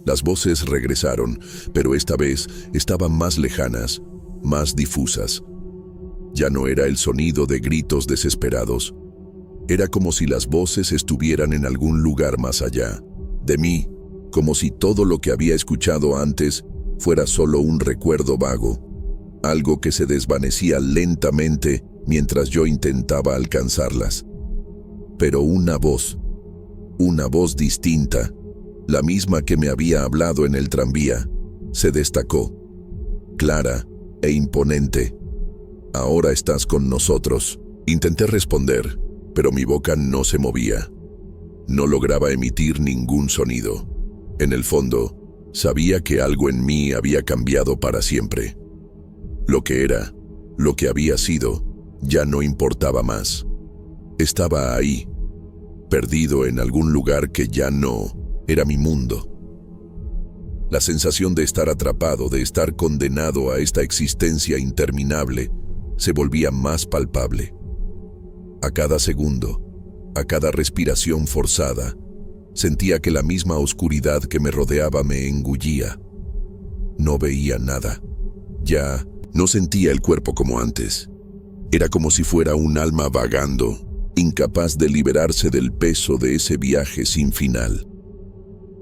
Las voces regresaron, pero esta vez estaban más lejanas, más difusas. Ya no era el sonido de gritos desesperados. Era como si las voces estuvieran en algún lugar más allá de mí, como si todo lo que había escuchado antes fuera solo un recuerdo vago, algo que se desvanecía lentamente mientras yo intentaba alcanzarlas. Pero una voz distinta, la misma que me había hablado en el tranvía, se destacó, clara e imponente. «Ahora estás con nosotros». Intenté responder, pero mi boca no se movía. No lograba emitir ningún sonido. En el fondo, sabía que algo en mí había cambiado para siempre. Lo que era, lo que había sido, ya no importaba más. Estaba ahí, perdido en algún lugar que ya no era mi mundo. La sensación de estar atrapado, de estar condenado a esta existencia interminable, se volvía más palpable. A cada segundo, a cada respiración forzada, sentía que la misma oscuridad que me rodeaba me engullía. No veía nada. Ya no sentía el cuerpo como antes. Era como si fuera un alma vagando, incapaz de liberarse del peso de ese viaje sin final.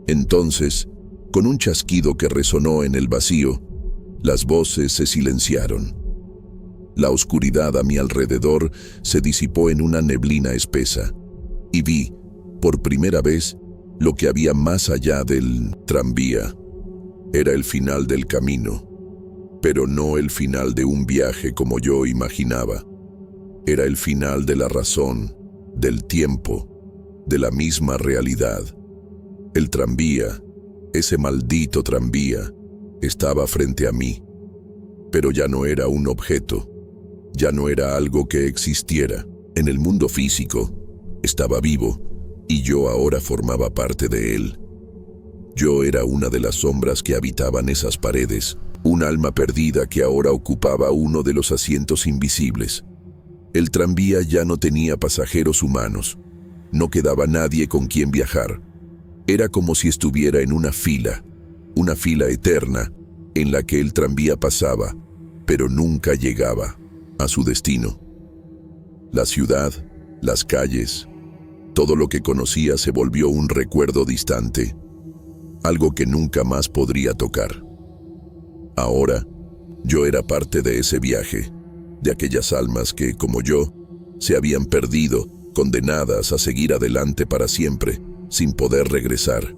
Entonces, con un chasquido que resonó en el vacío, las voces se silenciaron. La oscuridad a mi alrededor se disipó en una neblina espesa, y vi, por primera vez, lo que había más allá del tranvía. Era el final del camino, pero no el final de un viaje como yo imaginaba. Era el final de la razón, del tiempo, de la misma realidad. El tranvía, ese maldito tranvía, estaba frente a mí, pero ya no era un objeto, ya no era algo que existiera. En el mundo físico, estaba vivo, y yo ahora formaba parte de él. Yo era una de las sombras que habitaban esas paredes, un alma perdida que ahora ocupaba uno de los asientos invisibles. El tranvía ya no tenía pasajeros humanos, no quedaba nadie con quien viajar. Era como si estuviera en una fila eterna, en la que el tranvía pasaba, pero nunca llegaba a su destino. La ciudad, las calles, todo lo que conocía se volvió un recuerdo distante, algo que nunca más podría tocar. Ahora, yo era parte de ese viaje, de aquellas almas que, como yo, se habían perdido, condenadas a seguir adelante para siempre, sin poder regresar.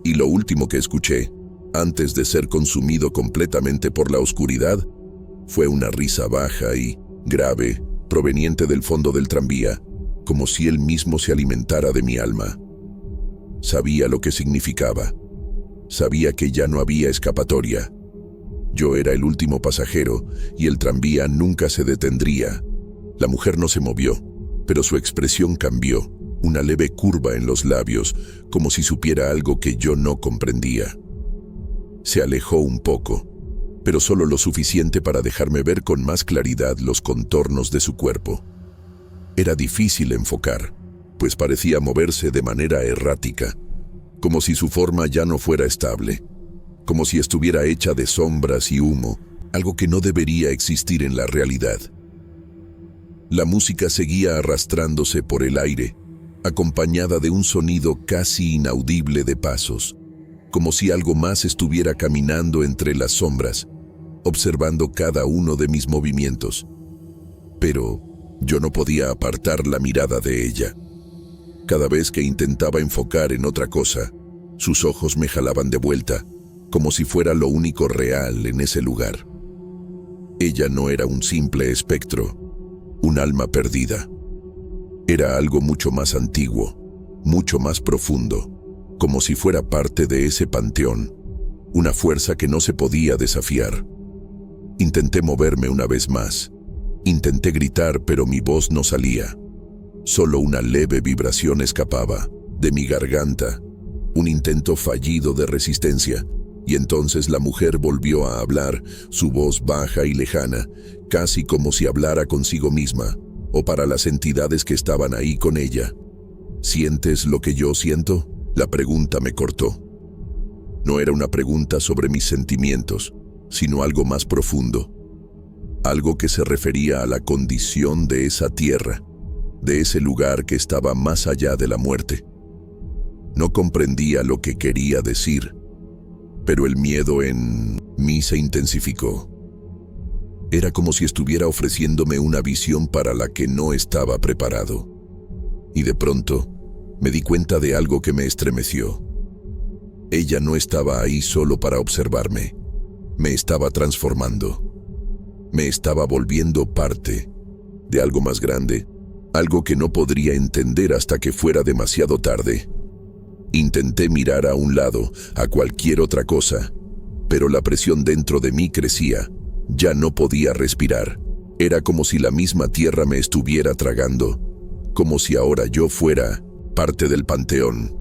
Y lo último que escuché, antes de ser consumido completamente por la oscuridad, fue una risa baja y grave, proveniente del fondo del tranvía, como si él mismo se alimentara de mi alma. Sabía lo que significaba. Sabía que ya no había escapatoria. Yo era el último pasajero y el tranvía nunca se detendría. La mujer no se movió, pero su expresión cambió, una leve curva en los labios, como si supiera algo que yo no comprendía. Se alejó un poco, pero solo lo suficiente para dejarme ver con más claridad los contornos de su cuerpo. Era difícil enfocar, pues parecía moverse de manera errática, como si su forma ya no fuera estable, como si estuviera hecha de sombras y humo, algo que no debería existir en la realidad. La música seguía arrastrándose por el aire, acompañada de un sonido casi inaudible de pasos, como si algo más estuviera caminando entre las sombras, observando cada uno de mis movimientos. Pero yo no podía apartar la mirada de ella. Cada vez que intentaba enfocar en otra cosa, sus ojos me jalaban de vuelta, como si fuera lo único real en ese lugar. Ella no era un simple espectro, un alma perdida. Era algo mucho más antiguo, mucho más profundo, como si fuera parte de ese panteón, una fuerza que no se podía desafiar. Intenté moverme una vez más. Intenté gritar, pero mi voz no salía. Solo una leve vibración escapaba de mi garganta, un intento fallido de resistencia, Y entonces la mujer volvió a hablar, su voz baja y lejana, casi como si hablara consigo misma, o para las entidades que estaban ahí con ella. ¿Sientes lo que yo siento? La pregunta me cortó. No era una pregunta sobre mis sentimientos, sino algo más profundo. Algo que se refería a la condición de esa tierra, de ese lugar que estaba más allá de la muerte. No comprendía lo que quería decir, pero el miedo en mí se intensificó. Era como si estuviera ofreciéndome una visión para la que no estaba preparado. Y de pronto, me di cuenta de algo que me estremeció. Ella no estaba ahí solo para observarme. Me estaba transformando. Me estaba volviendo parte de algo más grande, algo que no podría entender hasta que fuera demasiado tarde. Intenté mirar a un lado, a cualquier otra cosa, pero la presión dentro de mí crecía. Ya no podía respirar. Era como si la misma tierra me estuviera tragando, como si ahora yo fuera parte del panteón.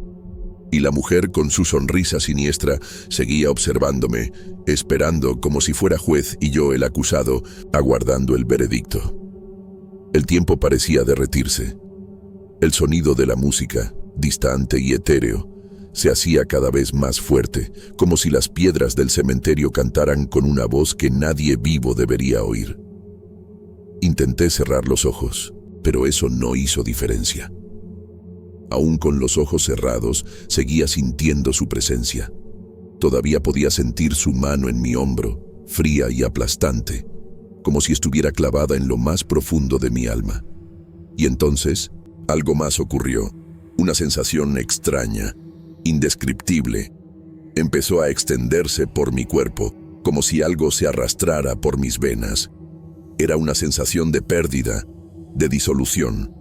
Y la mujer, con su sonrisa siniestra, seguía observándome, esperando como si fuera juez y yo el acusado, aguardando el veredicto. El tiempo parecía derretirse. El sonido de la música, distante y etéreo, se hacía cada vez más fuerte, como si las piedras del cementerio cantaran con una voz que nadie vivo debería oír. Intenté cerrar los ojos, pero eso no hizo diferencia. Aún con los ojos cerrados, seguía sintiendo su presencia. Todavía podía sentir su mano en mi hombro, fría y aplastante, como si estuviera clavada en lo más profundo de mi alma. Y entonces, algo más ocurrió. Una sensación extraña, indescriptible, empezó a extenderse por mi cuerpo, como si algo se arrastrara por mis venas. Era una sensación de pérdida, de disolución,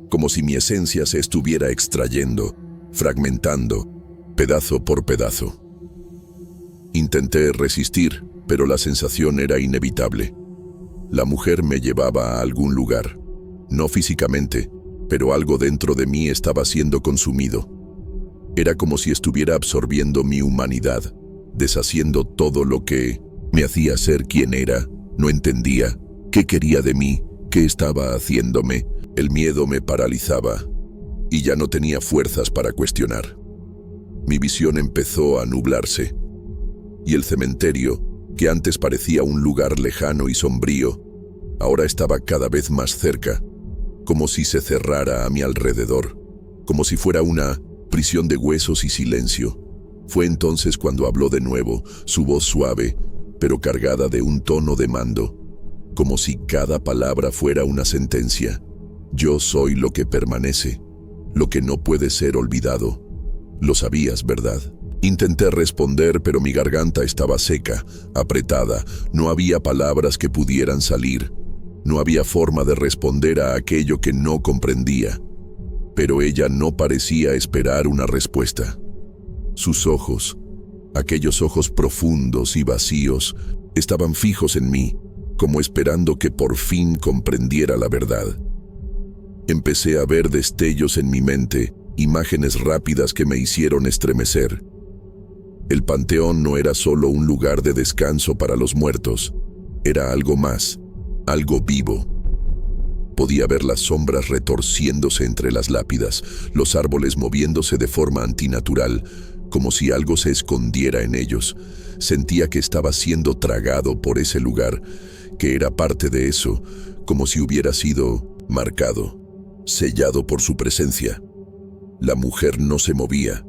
como si mi esencia se estuviera extrayendo, fragmentando, pedazo por pedazo. Intenté resistir, pero la sensación era inevitable. La mujer me llevaba a algún lugar, no físicamente, pero algo dentro de mí estaba siendo consumido. Era como si estuviera absorbiendo mi humanidad, deshaciendo todo lo que me hacía ser quien era. No entendía qué quería de mí, qué estaba haciéndome. El miedo me paralizaba y ya no tenía fuerzas para cuestionar. Mi visión empezó a nublarse y el cementerio, que antes parecía un lugar lejano y sombrío, ahora estaba cada vez más cerca, como si se cerrara a mi alrededor, como si fuera una prisión de huesos y silencio. Fue entonces cuando habló de nuevo, su voz suave, pero cargada de un tono de mando, como si cada palabra fuera una sentencia. Yo soy lo que permanece, lo que no puede ser olvidado. Lo sabías, ¿verdad? Intenté responder, pero mi garganta estaba seca, apretada. No había palabras que pudieran salir. No había forma de responder a aquello que no comprendía. Pero ella no parecía esperar una respuesta. Sus ojos, aquellos ojos profundos y vacíos, estaban fijos en mí, como esperando que por fin comprendiera la verdad. Empecé a ver destellos en mi mente, imágenes rápidas que me hicieron estremecer. El panteón no era solo un lugar de descanso para los muertos, era algo más, algo vivo. Podía ver las sombras retorciéndose entre las lápidas, los árboles moviéndose de forma antinatural, como si algo se escondiera en ellos. Sentía que estaba siendo tragado por ese lugar, que era parte de eso, como si hubiera sido marcado, sellado por su presencia. La mujer no se movía,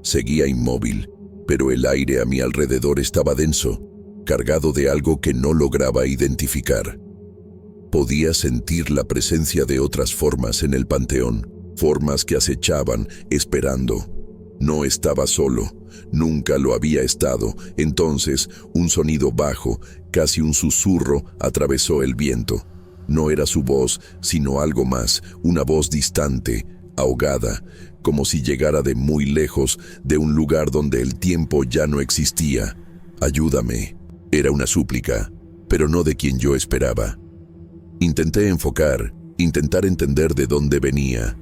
seguía inmóvil, pero el aire a mi alrededor estaba denso, cargado de algo que no lograba identificar. Podía sentir la presencia de otras formas en el panteón, formas que acechaban, esperando. No estaba solo, nunca lo había estado. Entonces, un sonido bajo, casi un susurro, atravesó el viento. No era su voz, sino algo más, una voz distante, ahogada, como si llegara de muy lejos, de un lugar donde el tiempo ya no existía. «Ayúdame». Era una súplica, pero no de quien yo esperaba. Intenté intentar entender de dónde venía,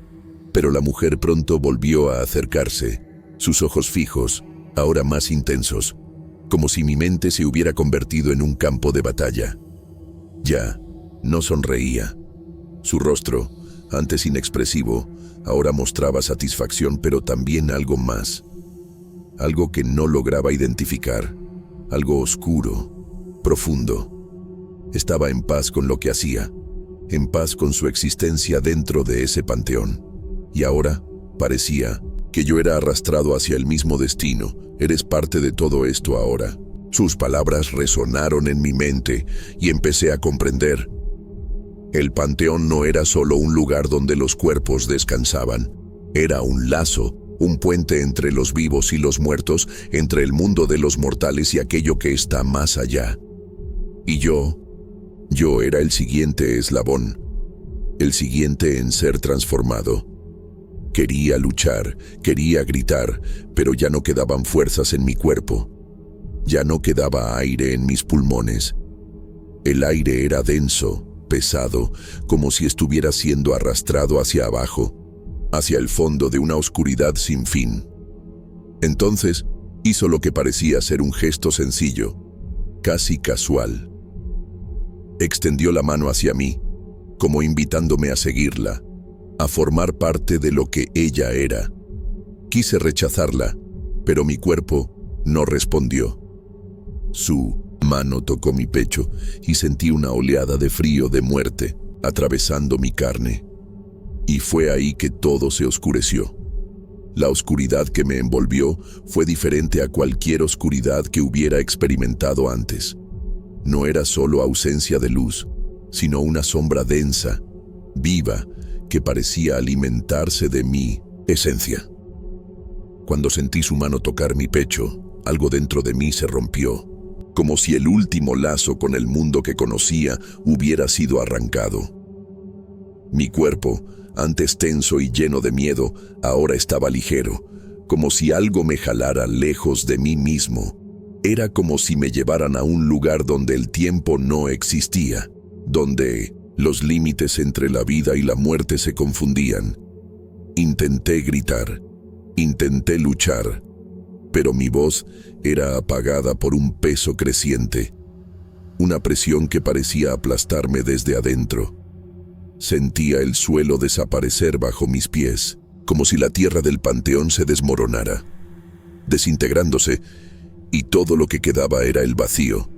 pero la mujer pronto volvió a acercarse, sus ojos fijos, ahora más intensos, como si mi mente se hubiera convertido en un campo de batalla. Ya, no sonreía. Su rostro, antes inexpresivo, ahora mostraba satisfacción, pero también algo más. Algo que no lograba identificar, algo oscuro, profundo. Estaba en paz con lo que hacía, en paz con su existencia dentro de ese panteón. Y ahora, parecía que yo era arrastrado hacia el mismo destino. Eres parte de todo esto ahora. Sus palabras resonaron en mi mente y empecé a comprender. El panteón no era solo un lugar donde los cuerpos descansaban. Era un lazo, un puente entre los vivos y los muertos, entre el mundo de los mortales y aquello que está más allá. Y yo era el siguiente eslabón, el siguiente en ser transformado. Quería luchar, quería gritar, pero ya no quedaban fuerzas en mi cuerpo. Ya no quedaba aire en mis pulmones. El aire era denso, pesado, como si estuviera siendo arrastrado hacia abajo, hacia el fondo de una oscuridad sin fin. Entonces, hizo lo que parecía ser un gesto sencillo, casi casual. Extendió la mano hacia mí, como invitándome a seguirla, a formar parte de lo que ella era. Quise rechazarla, pero mi cuerpo no respondió. Su mano tocó mi pecho y sentí una oleada de frío, de muerte, atravesando mi carne. Y fue ahí que todo se oscureció. La oscuridad que me envolvió fue diferente a cualquier oscuridad que hubiera experimentado antes. No era solo ausencia de luz, sino una sombra densa, viva, que parecía alimentarse de mi esencia. Cuando sentí su mano tocar mi pecho, algo dentro de mí se rompió, como si el último lazo con el mundo que conocía hubiera sido arrancado. Mi cuerpo, antes tenso y lleno de miedo, ahora estaba ligero, como si algo me jalara lejos de mí mismo. Era como si me llevaran a un lugar donde el tiempo no existía, donde los límites entre la vida y la muerte se confundían. Intenté gritar, intenté luchar, pero mi voz era apagada por un peso creciente, una presión que parecía aplastarme desde adentro. Sentía el suelo desaparecer bajo mis pies, como si la tierra del panteón se desmoronara, desintegrándose, y todo lo que quedaba era el vacío.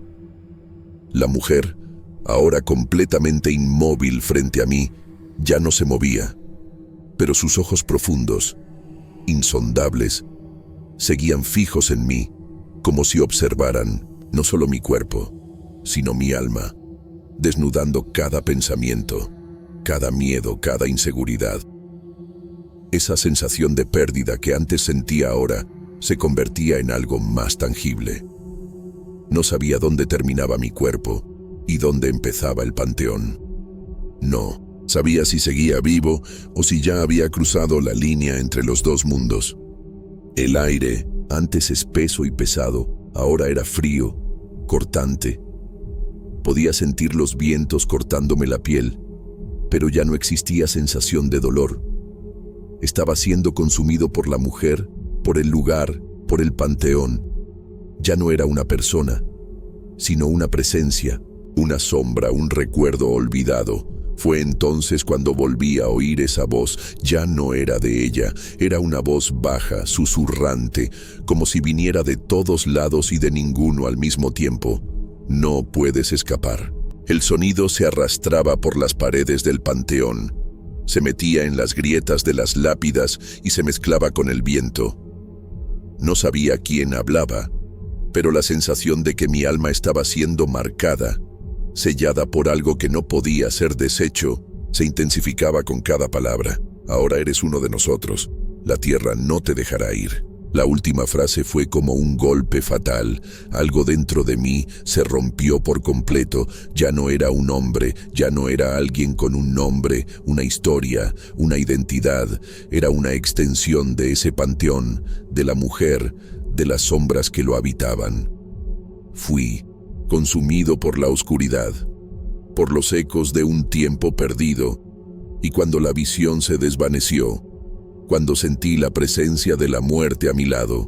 La mujer, ahora completamente inmóvil frente a mí, ya no se movía, pero sus ojos profundos, insondables, seguían fijos en mí, como si observaran no solo mi cuerpo, sino mi alma, desnudando cada pensamiento, cada miedo, cada inseguridad. Esa sensación de pérdida que antes sentía ahora se convertía en algo más tangible. No sabía dónde terminaba mi cuerpo y dónde empezaba el panteón. No sabía si seguía vivo o si ya había cruzado la línea entre los dos mundos. El aire, antes espeso y pesado, ahora era frío, cortante. Podía sentir los vientos cortándome la piel, pero ya no existía sensación de dolor. Estaba siendo consumido por la mujer, por el lugar, por el panteón. Ya no era una persona, sino una presencia, una sombra, un recuerdo olvidado. Fue entonces cuando volví a oír esa voz. Ya no era de ella, era una voz baja, susurrante, como si viniera de todos lados y de ninguno al mismo tiempo. No puedes escapar. El sonido se arrastraba por las paredes del panteón, se metía en las grietas de las lápidas y se mezclaba con el viento. No sabía quién hablaba, pero la sensación de que mi alma estaba siendo marcada, sellada por algo que no podía ser deshecho, se intensificaba con cada palabra. Ahora eres uno de nosotros. La tierra no te dejará ir. La última frase fue como un golpe fatal. Algo dentro de mí se rompió por completo. Ya no era un hombre, ya no era alguien con un nombre, una historia, una identidad. Era una extensión de ese panteón, de la mujer, de las sombras que lo habitaban. Fui consumido por la oscuridad, por los ecos de un tiempo perdido, y cuando la visión se desvaneció, cuando sentí la presencia de la muerte a mi lado,